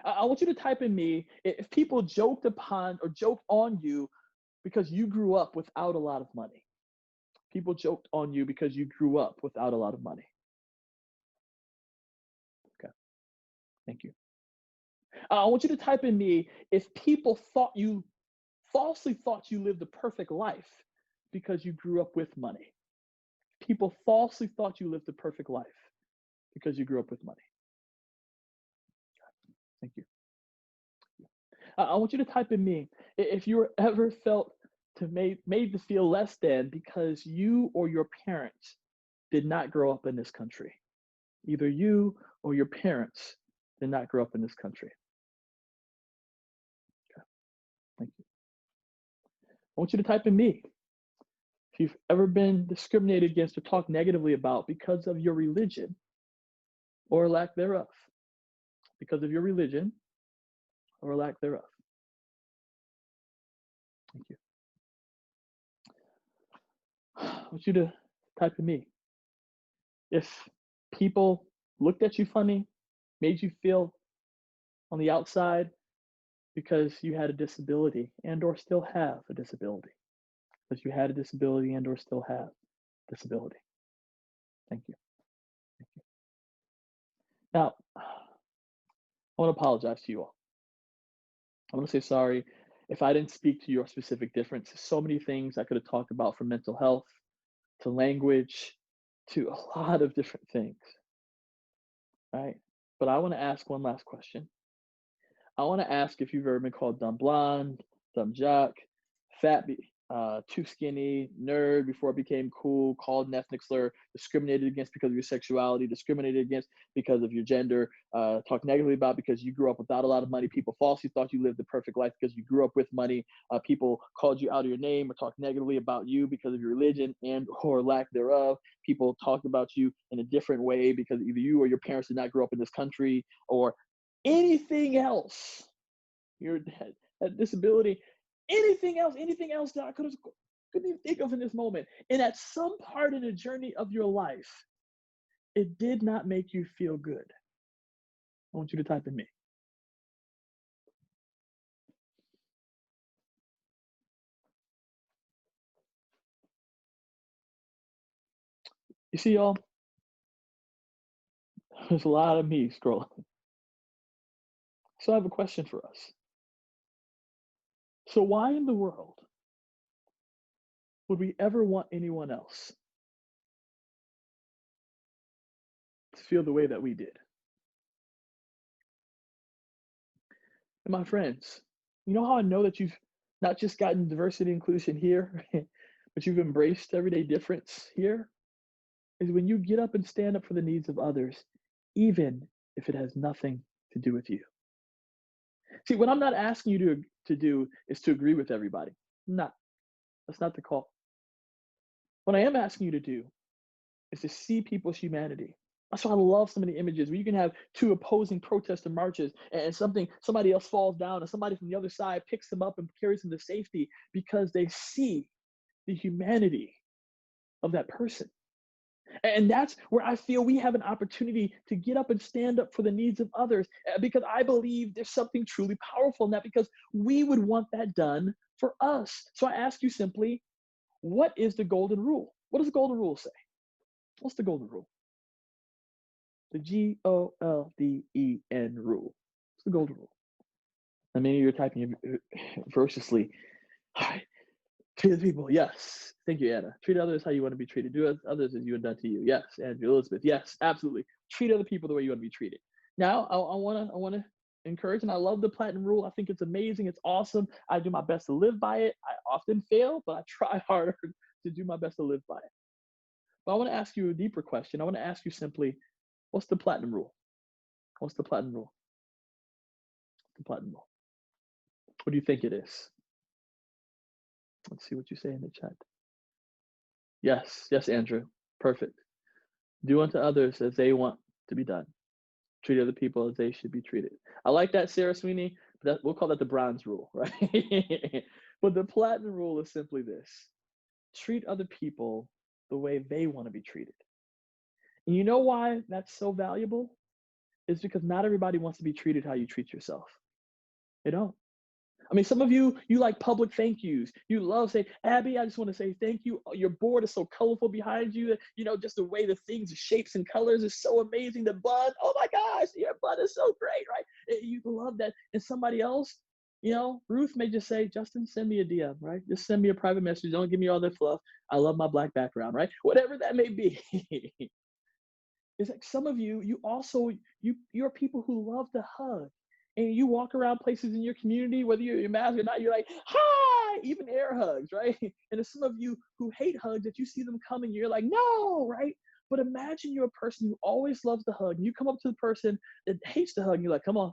I want you to type in me if people joked upon or joked on you because you grew up without a lot of money. People joked on you because you grew up without a lot of money. Okay. Thank you. I want you to type in me if people falsely thought you lived a perfect life because you grew up with money. People falsely thought you lived a perfect life because you grew up with money. Thank you. I want you to type in me if you were ever felt made to feel less than because you or your parents did not grow up in this country. Either you or your parents did not grow up in this country. Okay. Thank you. I want you to type in me if you've ever been discriminated against or talked negatively about because of your religion or lack thereof. Because of your religion or lack thereof. Thank you. I want you to type in me if people looked at you funny, made you feel on the outside because you had a disability and or still have a disability. Because you had a disability and or still have disability. Thank you. Thank you. Now, I want to apologize to you all. I want to say sorry if I didn't speak to your specific difference. So many things I could have talked about, from mental health to language to a lot of different things, right? But I want to ask one last question. I want to ask if you've ever been called dumb blonde, dumb jock, fat, too skinny, nerd before it became cool, called an ethnic slur, discriminated against because of your sexuality, discriminated against because of your gender, talked negatively about because you grew up without a lot of money. People falsely thought you lived the perfect life because you grew up with money. People called you out of your name or talked negatively about you because of your religion and or lack thereof. People talked about you in a different way because either you or your parents did not grow up in this country, or anything else, your disability, anything else that I couldn't even think of in this moment. And at some part in the journey of your life, it did not make you feel good. I want you to type in me. You see, y'all, there's a lot of me scrolling. So I have a question for us. So why in the world would we ever want anyone else to feel the way that we did? And my friends, you know how I know that you've not just gotten diversity inclusion here, but you've embraced everyday difference here? Is when you get up and stand up for the needs of others, even if it has nothing to do with you. See, what I'm not asking you to do is to agree with everybody. No, that's not the call. What I am asking you to do is to see people's humanity. That's why I love some of the images where you can have two opposing protests and marches, and somebody else falls down, and somebody from the other side picks them up and carries them to safety because they see the humanity of that person. And that's where I feel we have an opportunity to get up and stand up for the needs of others, because I believe there's something truly powerful in that, because we would want that done for us. So I ask you simply, what is the golden rule? What does the golden rule say? What's the golden rule? The GOLDEN rule. What's the golden rule? I mean, you're typing ferociously. All right. Treat other people, yes. Thank you, Anna. Treat others how you want to be treated. Do others as you have done to you. Yes, Andrew, Elizabeth. Yes, absolutely. Treat other people the way you want to be treated. Now, I want to encourage, and I love the platinum rule. I think it's amazing. It's awesome. I do my best to live by it. I often fail, but I try harder to do my best to live by it. But I want to ask you a deeper question. I want to ask you simply, what's the platinum rule? What's the platinum rule? The platinum rule. What do you think it is? Let's see what you say in the chat. Yes, Andrew. Perfect. Do unto others as they want to be done. Treat other people as they should be treated. I like that, Sarah Sweeney. But we'll call that the bronze rule, right? But the platinum rule is simply this: treat other people the way they want to be treated. And you know why that's so valuable? It's because not everybody wants to be treated how you treat yourself. They don't. I mean, some of you like public thank yous. You love saying, Abby, I just want to say thank you. Your board is so colorful behind you. Just the way the things, the shapes and colors is so amazing. The bud, oh my gosh, your bud is so great, right? You love that. And somebody else, Ruth may just say, Justin, send me a DM, right? Just send me a private message. Don't give me all that fluff. I love my black background, right? Whatever that may be. It's like some of you're people who love to hug. And you walk around places in your community, whether you're in mask or not, you're like, hi, even air hugs, right? And there's some of you who hate hugs that you see them coming, you're like, no, right? But imagine you're a person who always loves to hug, and you come up to the person that hates to hug, and you're like, come on,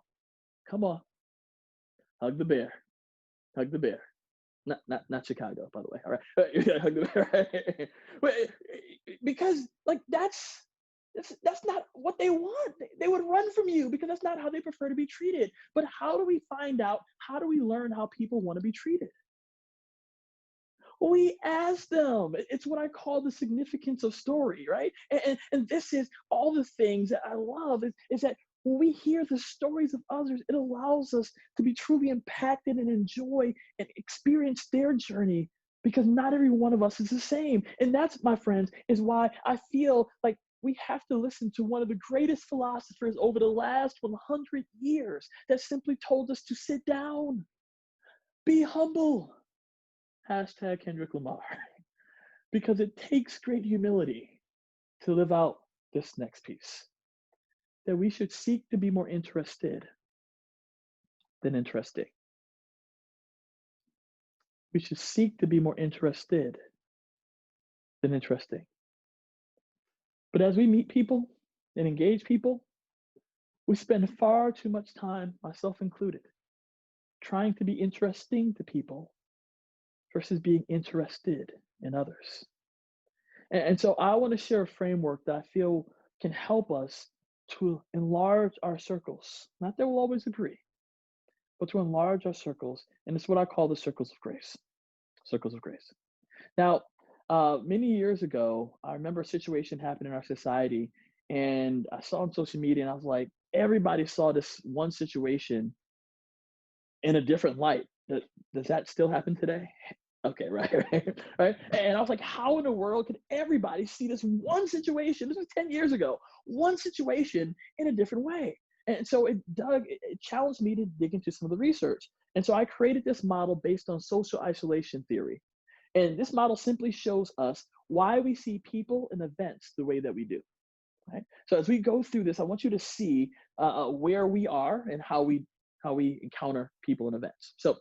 hug the bear, hug the bear. Not Chicago, by the way, all right? You gotta hug the bear, right? Because that's not what they want. They would run from you because that's not how they prefer to be treated. But how do we find out? How do we learn how people want to be treated? We ask them. It's what I call the significance of story, right? And this is all the things that I love is that when we hear the stories of others, it allows us to be truly impacted and enjoy and experience their journey, because not every one of us is the same. And that's, my friends, is why I feel like we have to listen to one of the greatest philosophers over the last 100 years that simply told us to sit down, be humble. Hashtag Kendrick Lamar. Because it takes great humility to live out this next piece. That we should seek to be more interested than interesting. We should seek to be more interested than interesting. But as we meet people and engage people, we spend far too much time, myself included, trying to be interesting to people versus being interested in others. And so I want to share a framework that I feel can help us to enlarge our circles. Not that we'll always agree, but to enlarge our circles. And it's what I call the circles of grace. Circles of grace. Now, many years ago, I remember a situation happened in our society, and I saw on social media, and I was like, everybody saw this one situation in a different light. Does that still happen today? Okay, right. And I was like, how in the world could everybody see this one situation? This was 10 years ago, one situation in a different way. And so it challenged me to dig into some of the research. And so I created this model based on social isolation theory. And this model simply shows us why we see people and events the way that we do. Right? So as we go through this, I want you to see where we are and how we encounter people and events. So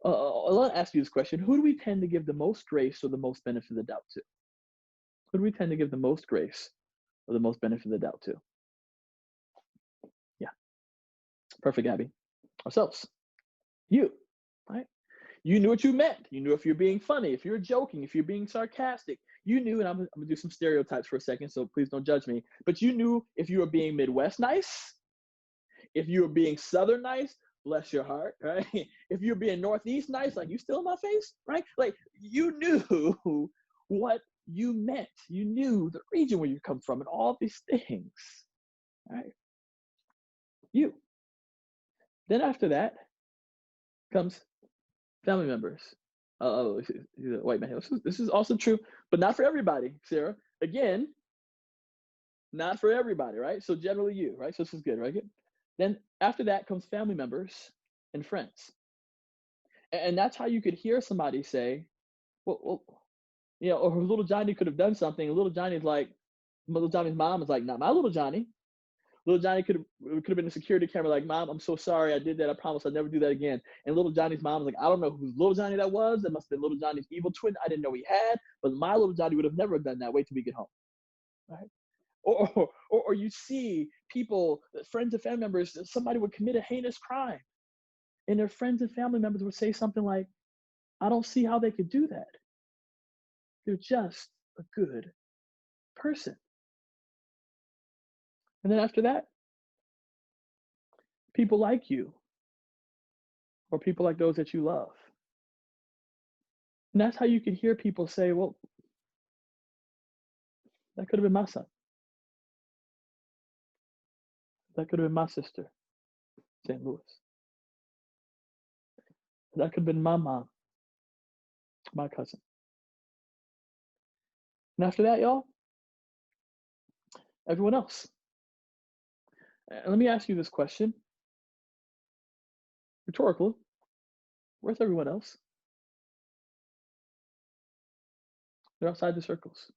I'll ask you this question. Who do we tend to give the most grace or the most benefit of the doubt to? Who do we tend to give the most grace or the most benefit of the doubt to? Yeah. Perfect, Abby. Ourselves. You, right? You knew what you meant. You knew if you're being funny, if you're joking, if you're being sarcastic. You knew, and I'm gonna do some stereotypes for a second, so please don't judge me. But you knew if you were being Midwest nice, if you were being Southern nice, bless your heart, right? If you're being Northeast nice, like you still in my face, right? Like you knew what you meant. You knew the region where you come from and all these things, right? You. Then after that comes family members. Oh, he's a white man. This is also true, but not for everybody, Sarah. Again, not for everybody, right? So generally you, right? So this is good, right? Good. Then after that comes family members and friends. And that's how you could hear somebody say, well, or little Johnny could have done something. And little Johnny's like, little Johnny's mom is like, not my little Johnny. Little Johnny could have been a security camera, like, Mom, I'm so sorry, I did that. I promise I'll never do that again. And little Johnny's mom was like, I don't know who little Johnny that was. That must have been little Johnny's evil twin. I didn't know he had, but my little Johnny would have never done that. Wait till we get home, right? Or you see people, friends and family members, somebody would commit a heinous crime, and their friends and family members would say something like, I don't see how they could do that. They're just a good person. And then after that, people like you, or people like those that you love. And that's how you can hear people say, well, that could have been my son. That could have been my sister, St. Louis. That could have been my mom, my cousin. And after that, y'all, everyone else. And let me ask you this question, rhetorical. Where's everyone else? They're outside the circles.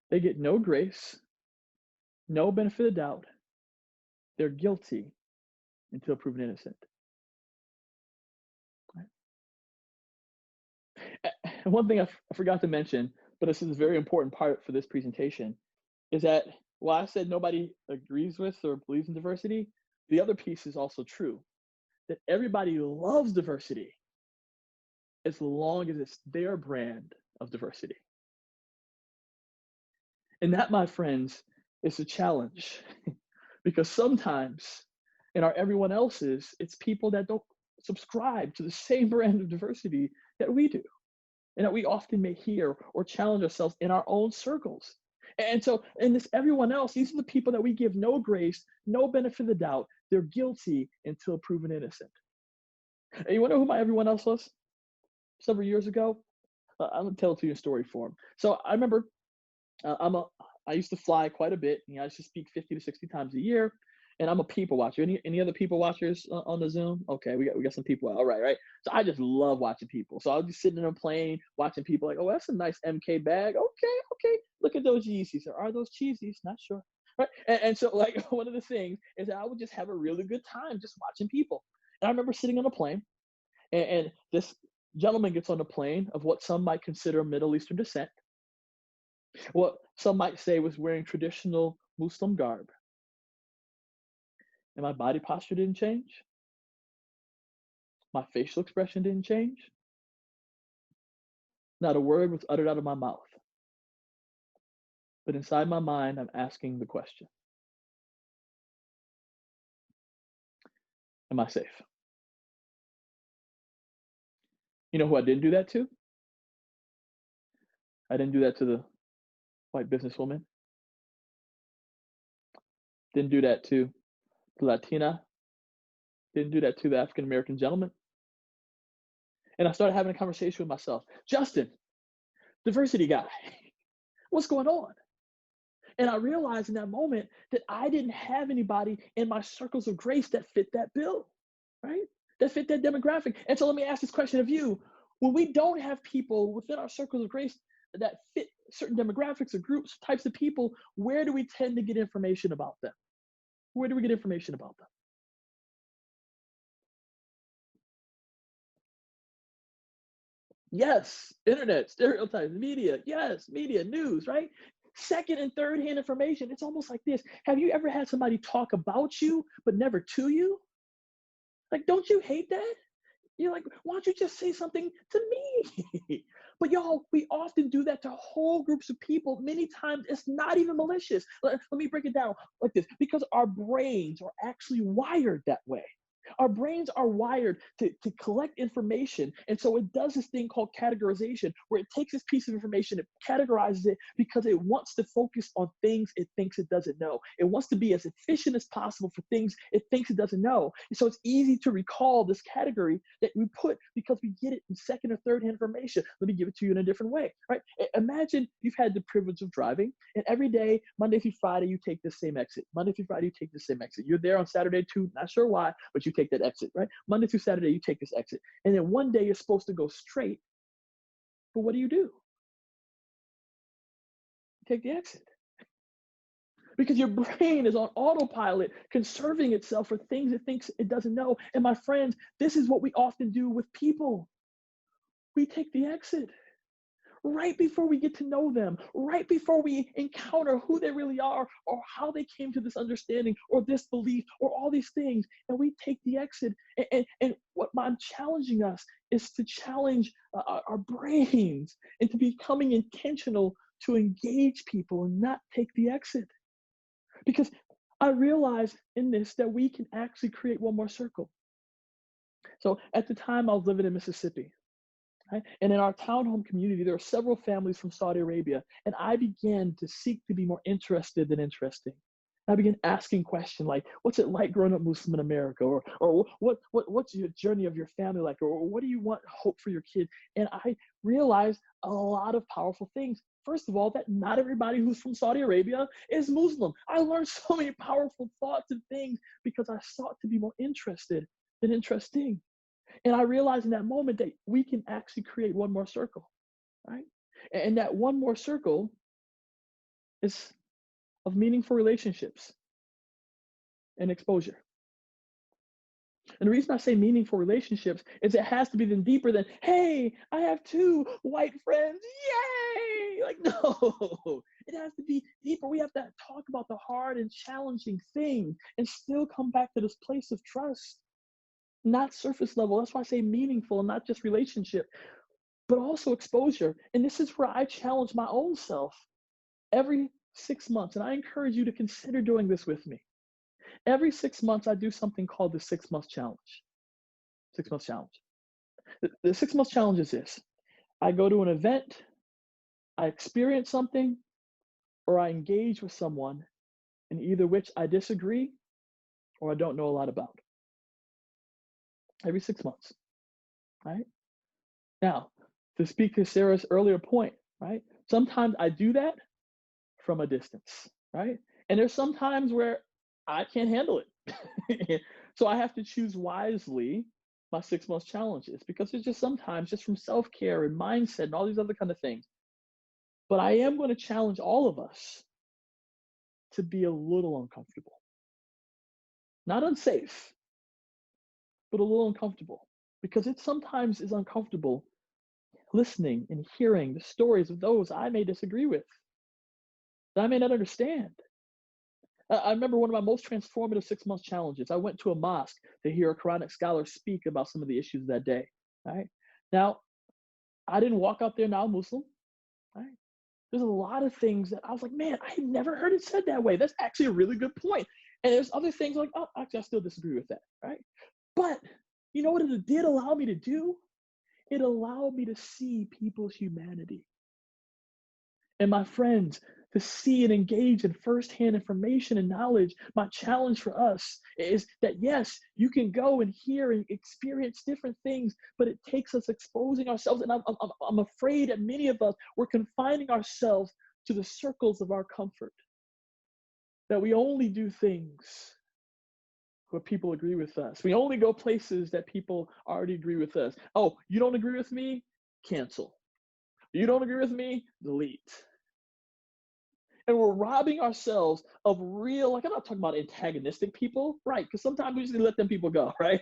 They get no grace, no benefit of doubt. They're guilty until proven innocent. Right? And one thing I forgot to mention, but this is a very important part for this presentation, is that while I said nobody agrees with or believes in diversity, the other piece is also true, that everybody loves diversity as long as it's their brand of diversity. And that, my friends, is a challenge because sometimes in our everyone else's, it's people that don't subscribe to the same brand of diversity that we do, and that we often may hear or challenge ourselves in our own circles. And so in this everyone else, these are the people that we give no grace, no benefit of the doubt. They're guilty until proven innocent. And you want to know who my everyone else was? Several years ago, I'm gonna tell it to you in story form. So I remember I used to fly quite a bit. I used to speak 50 to 60 times a year, and I'm a people watcher. Any other people watchers on the Zoom? Okay, we got some people. All right, right. So I just love watching people. So I'll be sitting in a plane watching people like, oh, that's a nice MK bag. Okay. Look at those Yeezys. Or are those cheesies? Not sure. Right. And so like one of the things is that I would just have a really good time just watching people. And I remember sitting on a plane, and this gentleman gets on the plane of what some might consider Middle Eastern descent, what some might say was wearing traditional Muslim garb. And my body posture didn't change. My facial expression didn't change. Not a word was uttered out of my mouth. But inside my mind, I'm asking the question, am I safe? You know who I didn't do that to? I didn't do that to the white businesswoman. Didn't do that to the Latina. Didn't do that to the African American gentleman. And I started having a conversation with myself. Justin, diversity guy, what's going on? And I realized in that moment that I didn't have anybody in my circles of grace that fit that bill, right? That fit that demographic. And so let me ask this question of you. When we don't have people within our circles of grace that fit certain demographics or groups, types of people, where do we tend to get information about them? Where do we get information about them? Yes, internet, stereotypes, media. Yes, media, news, right? second and third hand information. It's almost like this. Have you ever had somebody talk about you, but never to you? Like, don't you hate that? You're like, why don't you just say something to me? But y'all, we often do that to whole groups of people. Many times it's not even malicious. Let me break it down like this, because our brains are actually wired that way. Our brains are wired to collect information. And so it does this thing called categorization, where it takes this piece of information, it categorizes it because it wants to focus on things it thinks it doesn't know. It wants to be as efficient as possible for things it thinks it doesn't know. And so it's easy to recall this category that we put because we get it in second or third hand information. Let me give it to you in a different way, right? Imagine you've had the privilege of driving, and every day, Monday through Friday, you take the same exit. Monday through Friday, you take the same exit. You're there on Saturday too, not sure why, but you take that exit, right? Monday through Saturday, you take this exit. And then one day you're supposed to go straight, but what do? You take the exit. Because your brain is on autopilot, conserving itself for things it thinks it doesn't know. And my friends, this is what we often do with people. We take the exit right before we get to know them, right before we encounter who they really are, or how they came to this understanding or this belief or all these things, and we take the exit. And what I'm challenging us is to challenge our brains into becoming intentional to engage people and not take the exit. Because I realized in this that we can actually create one more circle. So at the time I was living in Mississippi, right? And in our townhome community, there are several families from Saudi Arabia. And I began to seek to be more interested than interesting. I began asking questions like, what's it like growing up Muslim in America? Or what's your journey of your family like? Or what do you want hope for your kid? And I realized a lot of powerful things. First of all, that not everybody who's from Saudi Arabia is Muslim. I learned so many powerful thoughts and things because I sought to be more interested than interesting. And I realized in that moment that we can actually create one more circle, right? And that one more circle is of meaningful relationships and exposure. And the reason I say meaningful relationships is it has to be then deeper than, hey, I have 2 white friends, yay! Like, no, it has to be deeper. We have to talk about the hard and challenging thing and still come back to this place of trust. Not surface level. That's why I say meaningful and not just relationship, but also exposure. And this is where I challenge my own self every 6 months. And I encourage you to consider doing this with me. Every 6 months, I do something called the 6 month challenge. 6 month challenge. The 6 month challenge is this. I go to an event, I experience something, or I engage with someone in either which I disagree or I don't know a lot about. Every 6 months, right? Now, to speak to Sarah's earlier point, right? Sometimes I do that from a distance, right? And there's some times where I can't handle it. So I have to choose wisely my 6 month challenges because it's just sometimes just from self-care and mindset and all these other kind of things. But I am going to challenge all of us to be a little uncomfortable. Not unsafe, but a little uncomfortable because it sometimes is uncomfortable listening and hearing the stories of those I may disagree with, that I may not understand. I remember one of my most transformative 6 month challenges. I went to a mosque to hear a Quranic scholar speak about some of the issues that day. Right? Now, I didn't walk out there now Muslim. Right? There's a lot of things that I was like, man, I had never heard it said that way. That's actually a really good point. And there's other things like, oh, actually, I still disagree with that. Right? But you know what it did allow me to do? It allowed me to see people's humanity. And my friends, to see and engage in firsthand information and knowledge, my challenge for us is that yes, you can go and hear and experience different things, but it takes us exposing ourselves. And I'm afraid that many of us, we're confining ourselves to the circles of our comfort. That we only do things where people agree with us. We only go places that people already agree with us. Oh, you don't agree with me? Cancel. You don't agree with me? Delete. And we're robbing ourselves of real, like I'm not talking about antagonistic people, right? Because sometimes we just let them people go, right?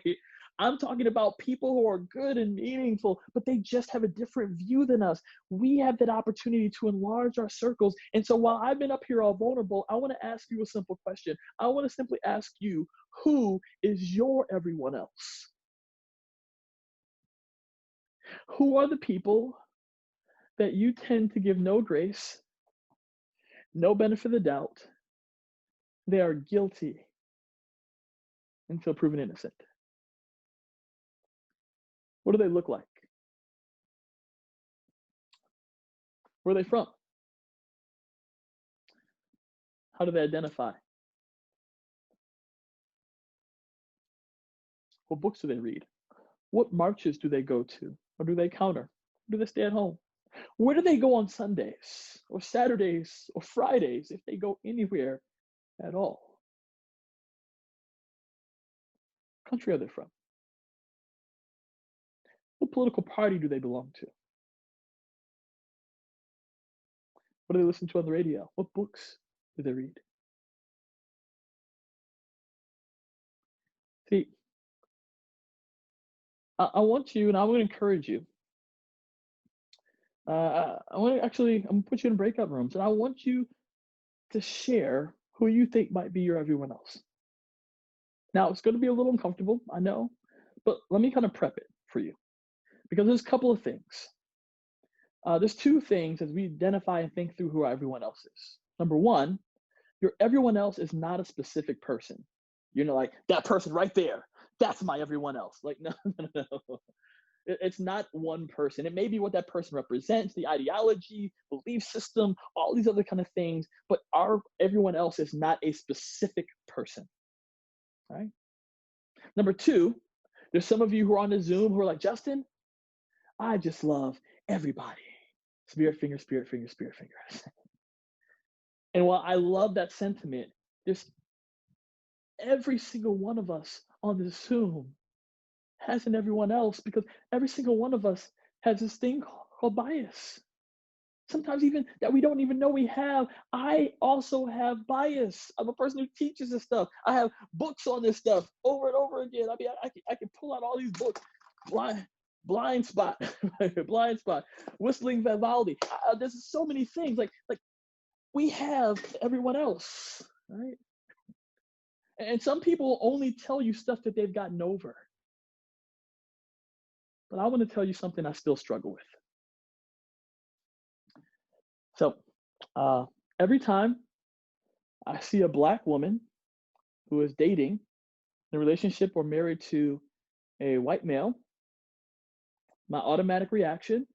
I'm talking about people who are good and meaningful, but they just have a different view than us. We have that opportunity to enlarge our circles. And so while I've been up here all vulnerable, I want to ask you a simple question. I want to simply ask you, who is your everyone else? Who are the people that you tend to give no grace, no benefit of the doubt? They are guilty until proven innocent. What do they look like? Where are they from? How do they identify? What books do they read? What marches do they go to? Or do they counter? Do they stay at home? Where do they go on Sundays or Saturdays or Fridays if they go anywhere at all? What country are they from? What political party do they belong to? What do they listen to on the radio? What books do they read? See, I want you, and I'm going to encourage you. I'm going to put you in breakout rooms, and I want you to share who you think might be your everyone else. Now, it's going to be a little uncomfortable, I know, but let me kind of prep it for you, because there's a couple of things. There's two things as we identify and think through who our everyone else is. Number one, your everyone else is not a specific person. You're not like, that person right there, that's my everyone else. Like, no. It's not one person. It may be what that person represents, the ideology, belief system, all these other kind of things, but our everyone else is not a specific person, right? Number two, there's some of you who are on the Zoom who are like, Justin, I just love everybody. Spirit finger, spirit finger, spirit finger. And while I love that sentiment, there's every single one of us on this Zoom has an everyone else, because every single one of us has this thing called bias. Sometimes even that we don't even know we have. I also have bias. I'm a person who teaches this stuff. I have books on this stuff over and over again. I mean, I can pull out all these books. Blind spot, blind spot, whistling Vivaldi. There's so many things. Like we have everyone else, right? And some people only tell you stuff that they've gotten over. But I want to tell you something I still struggle with. So every time I see a Black woman who is dating, in a relationship, or married to a white male, my automatic reaction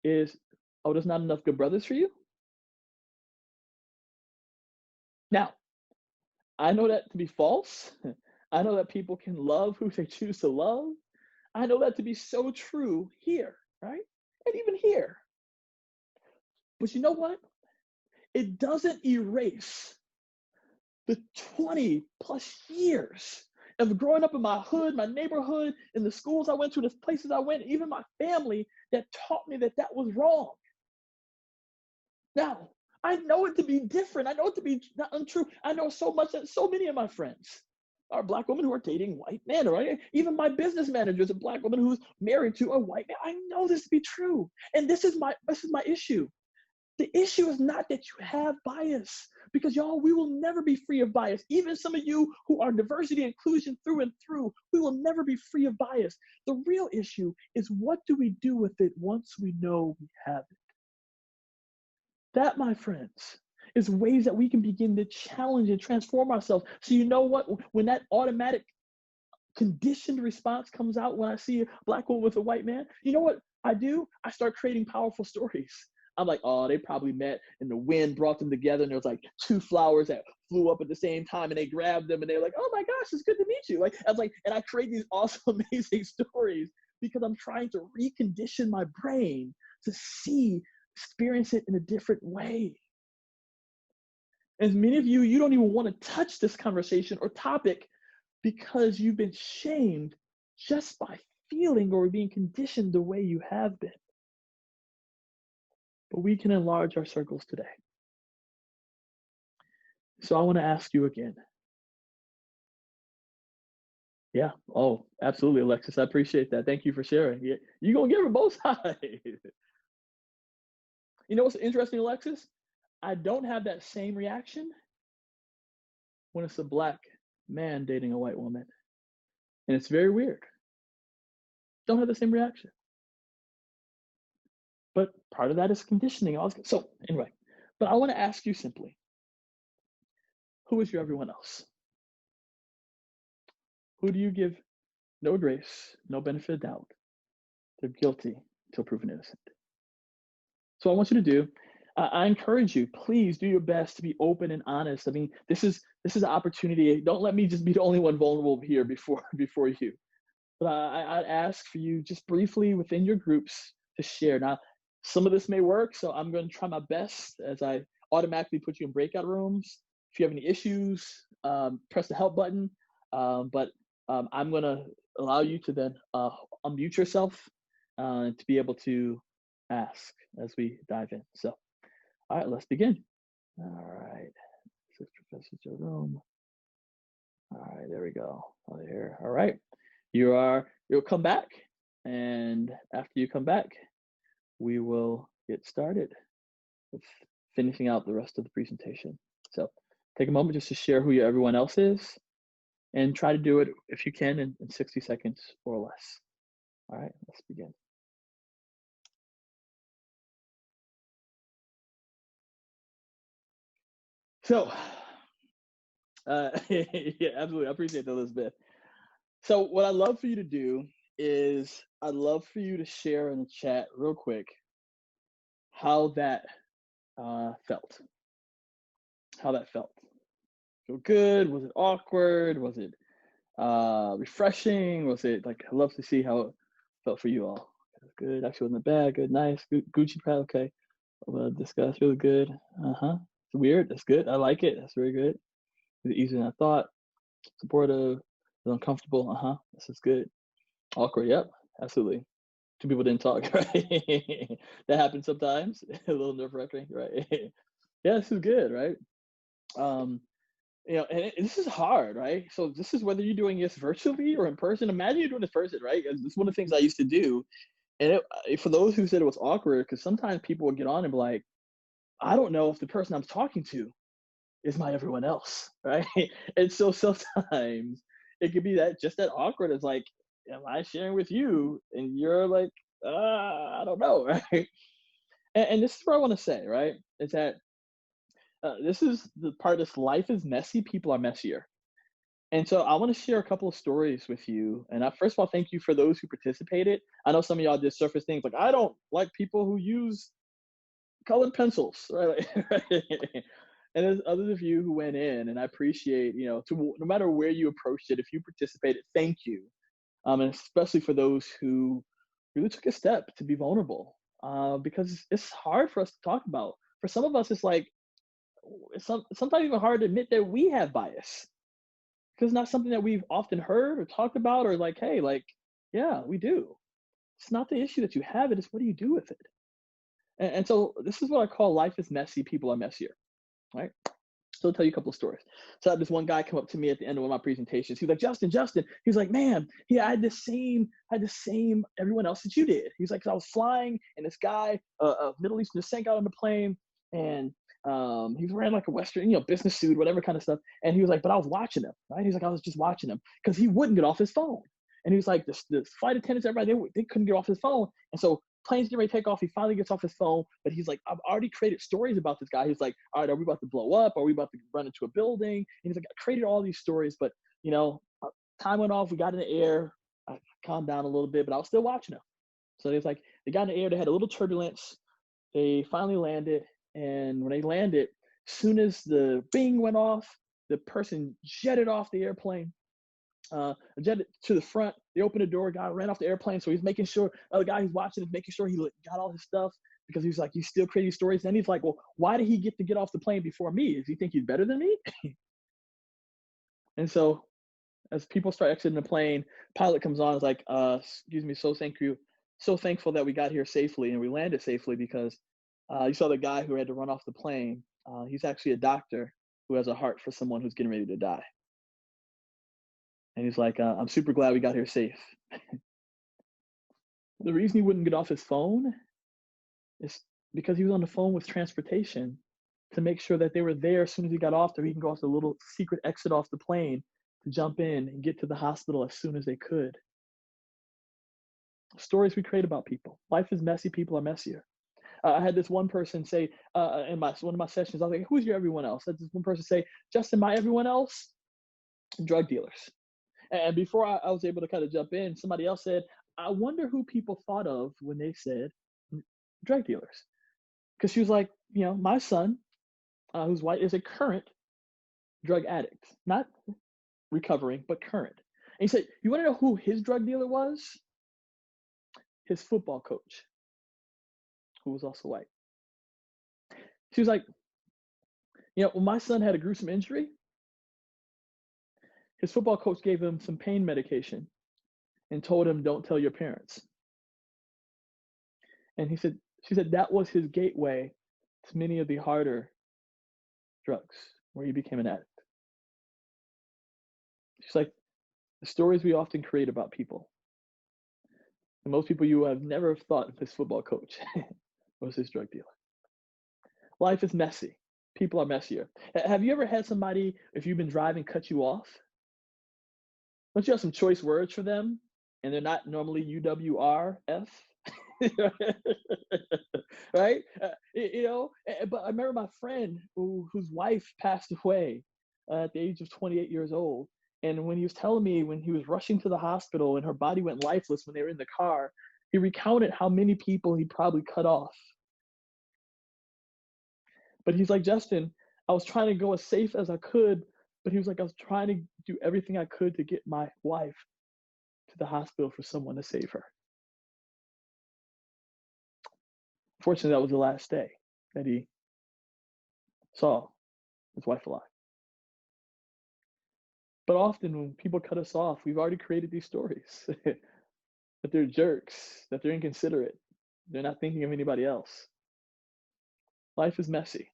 is, oh, there's not enough good brothers for you? Now, I know that to be false. I know that people can love who they choose to love. I know that to be so true here, right? And even here. But you know what? It doesn't erase the 20 plus years of growing up in my hood, my neighborhood, in the schools I went to, the places I went, even my family, that taught me that that was wrong. Now, I know it to be different. I know it to be not untrue. I know so much that so many of my friends are Black women who are dating white men, right? Even my business manager is a Black woman who's married to a white man. I know this to be true. And this is my issue. The issue is not that you have bias, because y'all, we will never be free of bias. Even some of you who are diversity inclusion through and through, we will never be free of bias. The real issue is, what do we do with it once we know we have it? That, my friends, is ways that we can begin to challenge and transform ourselves. So you know what? When that automatic conditioned response comes out when I see a Black woman with a white man, you know what I do? I start creating powerful stories. I'm like, oh, they probably met and the wind brought them together, and there was like two flowers that flew up at the same time, and they grabbed them, and they're like, oh my gosh, it's good to meet you. Like, I was like, and I create these awesome, amazing stories, because I'm trying to recondition my brain to experience it in a different way. As many of you, you don't even want to touch this conversation or topic because you've been shamed just by feeling or being conditioned the way you have been. But we can enlarge our circles today. So I want to ask you again, Yeah. Oh, absolutely, Alexis. I appreciate that. Thank you for sharing. Yeah, you're gonna give it both sides. You know what's interesting, Alexis? I don't have that same reaction when it's a black man dating a white woman. And it's very weird. Don't have the same reaction. But part of that is conditioning. So anyway, but I want to ask you simply, who is your everyone else? Who do you give no grace, no benefit of doubt? They're guilty until proven innocent. So I want you to do, I encourage you, please do your best to be open and honest. I mean, this is an opportunity. Don't let me just be the only one vulnerable here before you. But I'd ask for you just briefly within your groups to share. Now, some of this may work, so I'm going to try my best as I automatically put you in breakout rooms. If you have any issues, press the help button. But I'm going to allow you to then unmute yourself to be able to ask as we dive in. So, all right, let's begin. All right, Sister Professor Jerome. All right, there we go. Over here. All right. You'll come back, and after you come back, we will get started with finishing out the rest of the presentation. So take a moment just to share who everyone else is, and try to do it if you can in 60 seconds or less. All right, let's begin. So, yeah, absolutely. I appreciate that, Elizabeth. So what I'd love for you to do is I'd love for you to share in the chat real quick how that felt. How that felt. Feel good? Was it awkward? Was it refreshing? Was it like, I'd love to see how it felt for you all. Good, actually wasn't bad, good, nice, good, Gucci pad, okay. We'll discuss, really good. It's weird, that's good, I like it, that's very good. It's easier than I thought. Supportive, uncomfortable, this is good. Awkward, yep, absolutely. Two people didn't talk, right? That happens sometimes. A little nerve-wracking, right? Yeah, this is good, right? And this is hard, right? So this is whether you're doing this virtually or in person. Imagine you're doing this person, right? It's one of the things I used to do. And for those who said it was awkward, because sometimes people would get on and be like, I don't know if the person I'm talking to is my everyone else, right? And so sometimes it could be that awkward as like, am I sharing with you? And you're like, I don't know, right? And this is what I want to say, right? Is that this is the part of this life is messy, people are messier. And so I want to share a couple of stories with you. And first of all, thank you for those who participated. I know some of y'all did surface things like, I don't like people who use colored pencils, right? And there's others of you who went in, and I appreciate, no matter where you approached it, if you participated, thank you. And especially for those who really took a step to be vulnerable, because it's hard for us to talk about. For some of us, it's like, it's sometimes even hard to admit that we have bias because it's not something that we've often heard or talked about or like, hey, like, yeah, we do. It's not the issue that you have, it's what do you do with it? And so this is what I call life is messy, people are messier, right? So I'll tell you a couple of stories. So I had this one guy come up to me at the end of one of my presentations. He was like, Justin. He was like, man, yeah, I had the same everyone else that you did. He was like, 'cause I was flying and this guy, Middle Eastern, just sank out on the plane, and he was wearing like a Western, business suit, whatever kind of stuff. And he was like, but I was watching him, right? He's like, I was just watching him because he wouldn't get off his phone. And he was like, the flight attendants, everybody, they couldn't get off his phone. And so planes get ready to take off. He finally gets off his phone, but he's like, I've already created stories about this guy. He's like, all right, are we about to blow up? Are we about to run into a building? And he's like, I created all these stories, but time went off. We got in the air. I calmed down a little bit, but I was still watching him. So it's like they got in the air. They had a little turbulence. They finally landed, and when they landed, soon as the bing went off, the person jetted off the airplane. Jetted to the front. They opened the door. Guy ran off the airplane. So he's making sure the guy who's watching is making sure he got all his stuff because he's like, he's still creating stories. And he's like, well, why did he get off the plane before me? Does he think he's better than me? And so as people start exiting the plane, pilot comes on. Is like, excuse me, so thank you, so thankful that we got here safely and we landed safely because you saw the guy who had to run off the plane. He's actually a doctor who has a heart for someone who's getting ready to die. And he's like, I'm super glad we got here safe. The reason he wouldn't get off his phone is because he was on the phone with transportation to make sure that they were there as soon as he got off there. He can go off the little secret exit off the plane to jump in and get to the hospital as soon as they could. Stories we create about people. Life is messy. People are messier. I had this one person say in one of my sessions, I was like, who's your everyone else? I had this one person say, Justin, my everyone else, drug dealers. And before I was able to kind of jump in, somebody else said, I wonder who people thought of when they said drug dealers. Because she was like, my son, who's white, is a current drug addict, not recovering, but current. And he said, you want to know who his drug dealer was? His football coach, who was also white. She was like, when my son had a gruesome injury, his football coach gave him some pain medication and told him, don't tell your parents. And she said that was his gateway to many of the harder drugs where he became an addict. She's like, the stories we often create about people. And most people you have never thought of his football coach was his drug dealer. Life is messy. People are messier. Have you ever had somebody, if you've been driving, cut you off? Don't you have some choice words for them? And they're not normally UWRF? Right? But I remember my friend whose wife passed away at the age of 28 years old. And when he was telling me when he was rushing to the hospital and her body went lifeless when they were in the car, he recounted how many people he probably cut off. But he's like, Justin, I was trying to go as safe as I could, but he was like, I was trying to do everything I could to get my wife to the hospital for someone to save her. Fortunately, that was the last day that he saw his wife alive. But often when people cut us off, we've already created these stories that they're jerks, that they're inconsiderate, they're not thinking of anybody else. Life is messy.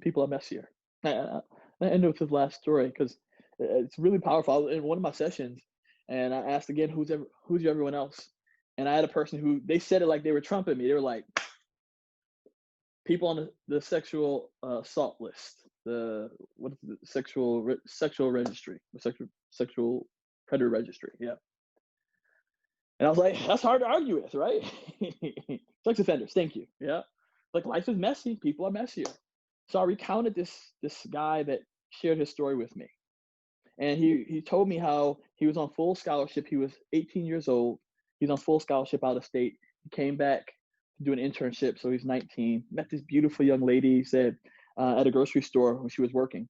People are messier. I end with this last story because it's really powerful. I was in one of my sessions, and I asked again, who's your everyone else? And I had a person who, they said it like they were trumping me. They were like, people on the sexual assault list, what is the sexual registry, the sexual predator registry, yeah. And I was like, that's hard to argue with, right? Sex offenders, thank you, yeah. Like, life is messy, people are messier. So I recounted this guy that shared his story with me. And he told me how he was on full scholarship. He was 18 years old. He's on full scholarship out of state. He came back to do an internship, so he's 19. Met this beautiful young lady, he said, at a grocery store when she was working.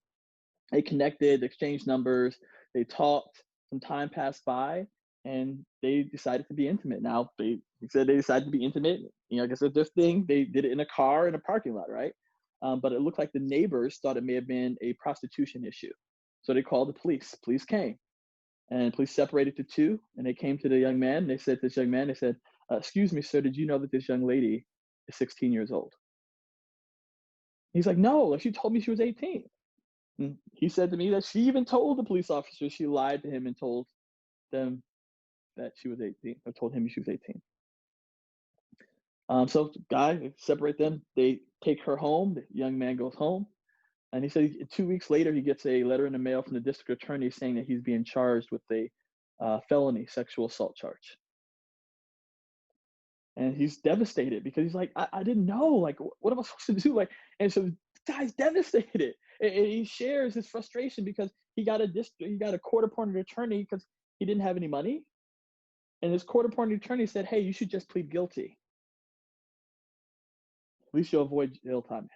They connected, exchanged numbers, they talked, some time passed by, and they decided to be intimate. Now, he said they decided to be intimate. I guess it's their thing. They did it in a car in a parking lot, right? But it looked like the neighbors thought it may have been a prostitution issue. So they called the police. Police came, and police separated to two, and they came to the young man. They said to this young man, they said, excuse me, sir, did you know that this young lady is 16 years old? He's like, no, she told me she was 18. And he said to me that she even told the police officers, she lied to him and told them that she was 18, or told him she was 18. So the guy, separate them. They take her home. The young man goes home. And he said 2 weeks later, he gets a letter in the mail from the district attorney saying that he's being charged with a felony sexual assault charge. And he's devastated because he's like, I didn't know. Like, what am I supposed to do? Like, and so the guy's devastated. And he shares his frustration because he got a court-appointed attorney because he didn't have any money. And his court-appointed attorney said, hey, you should just plead guilty. At least you'll avoid jail time.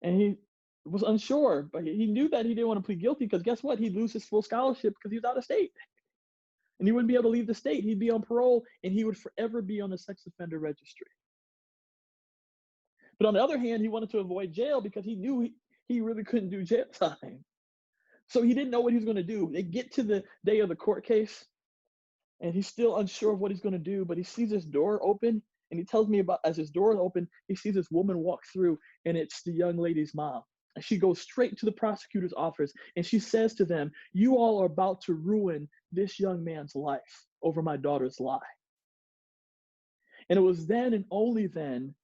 And he was unsure, but he knew that he didn't want to plead guilty because guess what? He'd lose his full scholarship because he was out of state. And he wouldn't be able to leave the state. He'd be on parole, and he would forever be on the sex offender registry. But on the other hand, he wanted to avoid jail because he knew he really couldn't do jail time. So he didn't know what he was going to do. They get to the day of the court case, and he's still unsure of what he's going to do, but he sees his door open, and he tells me about, as his door is open, he sees this woman walk through, and it's the young lady's mom. And she goes straight to the prosecutor's office and she says to them, "You all are about to ruin this young man's life over my daughter's lie." And it was then and only then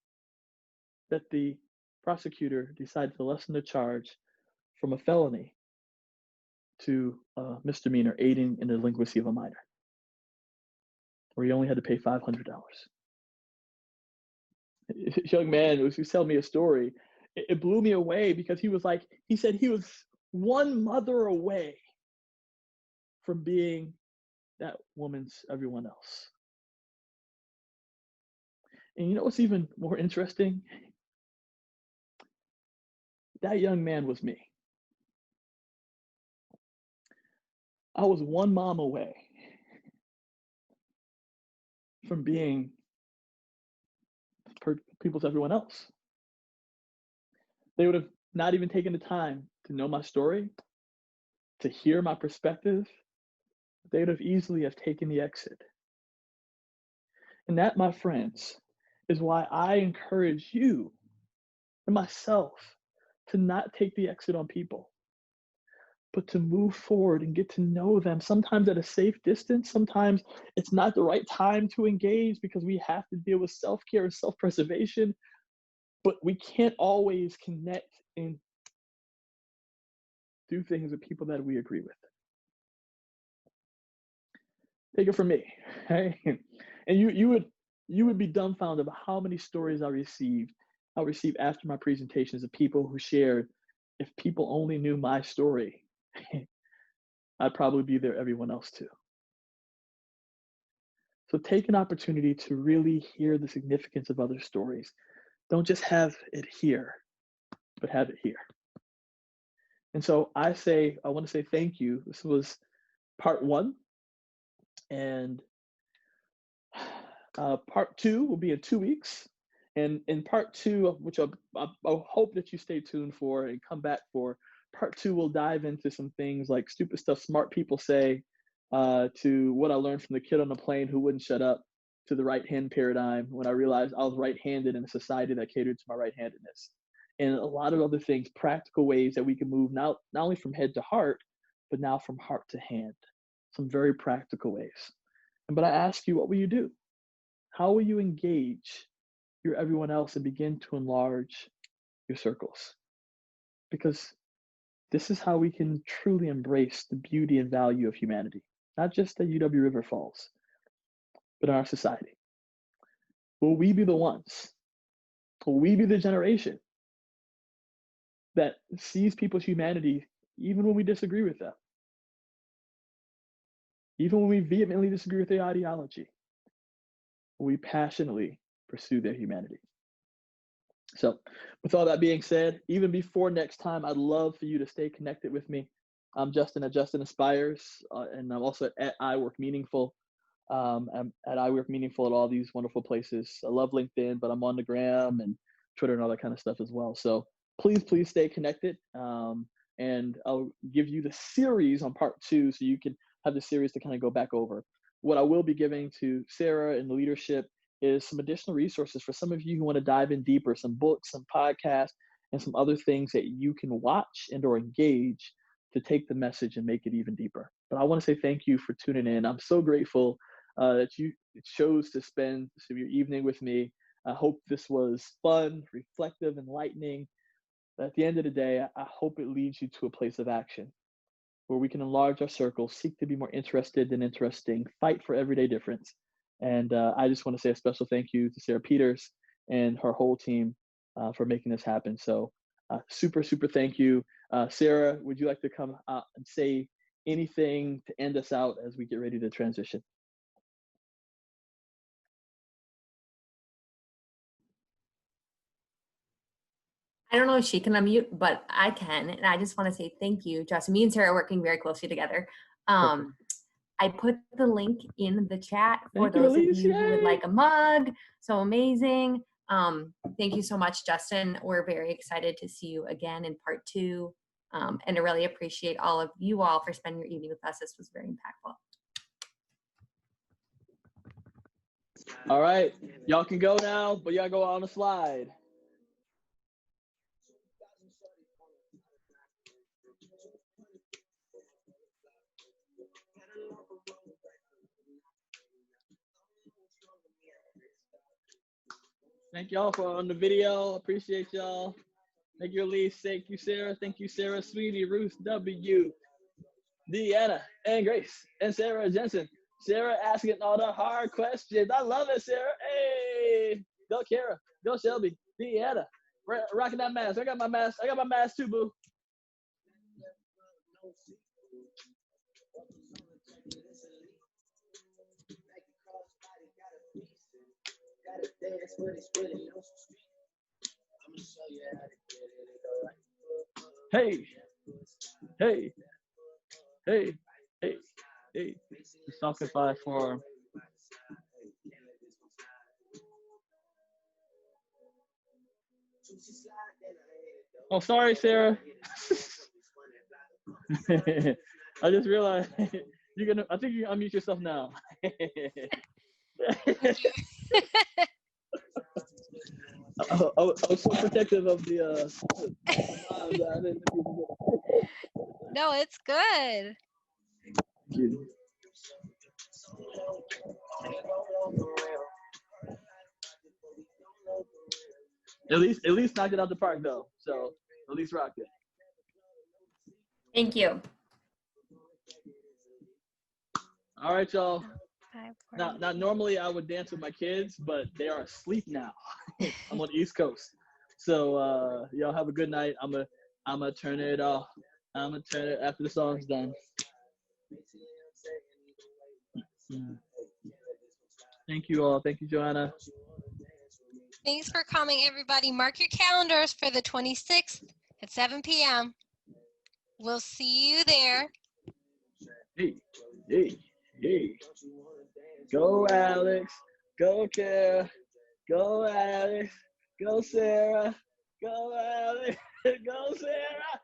that the prosecutor decided to lessen the charge from a felony to a misdemeanor, aiding in the delinquency of a minor, where he only had to pay $500. This young man was telling me a story. It blew me away because he said he was one mother away from being that woman's everyone else. And you know what's even more interesting? That young man was me. I was one mom away from being people's everyone else. They would have not even taken the time to know my story, to hear my perspective. They would have easily have taken the exit. And that, my friends, is why I encourage you and myself to not take the exit on people, but to move forward and get to know them, sometimes at a safe distance. Sometimes it's not the right time to engage because we have to deal with self-care and self-preservation, but we can't always connect and do things with people that we agree with. Take it from me, right? And you would be dumbfounded about how many stories I received after my presentations of people who shared, if people only knew my story, I'd probably be there everyone else too. So take an opportunity to really hear the significance of other stories. Don't just have it here, but have it here. And so I want to say thank you. This was part 1. And part 2 will be in 2 weeks. And in part 2, which I'll hope that you stay tuned for and come back for, part 2 will dive into some things like stupid stuff smart people say, to what I learned from the kid on the plane who wouldn't shut up, to the right hand paradigm when I realized I was right-handed in a society that catered to my right-handedness. And a lot of other things, practical ways that we can move not only from head to heart, but now from heart to hand. Some very practical ways. But I ask you, what will you do? How will you engage your everyone else and begin to enlarge your circles? Because this is how we can truly embrace the beauty and value of humanity, not just at UW River Falls, but in our society. Will we be the ones? Will we be the generation that sees people's humanity even when we disagree with them? Even when we vehemently disagree with their ideology? Will we passionately pursue their humanity? So with all that being said, even before next time, I'd love for you to stay connected with me. I'm Justin at Justin Aspires, and I'm also at I Work Meaningful. I'm at I Work Meaningful at all these wonderful places. I love LinkedIn, but I'm on the gram and Twitter and all that kind of stuff as well. So please stay connected. And I'll give you the series on part 2 so you can have the series to kind of go back over. What I will be giving to Sarah and the leadership is some additional resources for some of you who want to dive in deeper, some books, some podcasts, and some other things that you can watch and or engage to take the message and make it even deeper. But I want to say thank you for tuning in. I'm so grateful that you chose to spend some of your evening with me. I hope this was fun, reflective, enlightening. But at the end of the day, I hope it leads you to a place of action where we can enlarge our circles, seek to be more interested than interesting, fight for everyday difference. And I just want to say a special thank you to Sarah Peters and her whole team for making this happen. So super thank you. Sarah, would you like to come out and say anything to end us out as we get ready to transition? I don't know if she can unmute, but I can. And I just want to say thank you, Justin. Me and Sarah are working very closely together. I put the link in the chat for those of you who would like a mug. So amazing. Thank you so much, Justin. We're very excited to see you again in part 2. And I really appreciate all of you all for spending your evening with us. This was very impactful. All right, y'all can go now, but y'all go on the slide. Thank y'all for on the video. Appreciate y'all. Thank you, Elise. Thank you, Sarah. Thank you, Sarah, Sweetie, Ruth, W, Deanna, and Grace, and Sarah Jensen. Sarah asking all the hard questions. I love it, Sarah. Hey, go Kara. Go Shelby. Deanna. Rocking that mask. I got my mask. I got my mask too, boo. Hey, hey, hey, hey, hey. The Spotify for. Oh, sorry, Sarah. I just realized you're gonna. I think you unmute yourself now. I was so protective of the. No, it's good. Thank you. At least knocked it out the park though. So at least rocked it. Thank you. All right, y'all. Now, normally I would dance with my kids, but they are asleep now. I'm on the East Coast, so y'all have a good night. I'm gonna turn it off. I'm gonna turn it after the song's done. Thank you all. Thank you, Joanna. Thanks for coming, everybody. Mark your calendars for the 26th at 7 p.m. We'll see you there. Hey, hey, hey. Go, Alex. Go, Kara. Go, Alex. Go, Sarah. Go, Alex. Go, Sarah.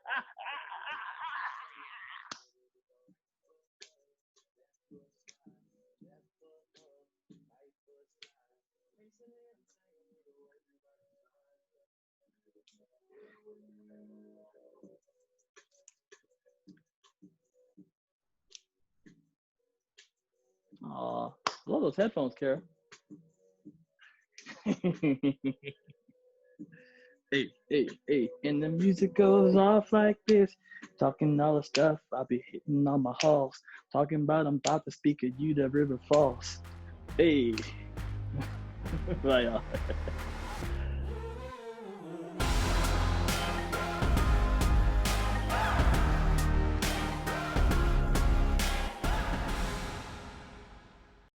Aw, I love those headphones, Kara. Hey, hey, hey, and the music goes off like this. Talking all the stuff, I'll be hitting on my halls. Talking about I'm about to speak at UWRF Falls. Hey. Bye, y'all.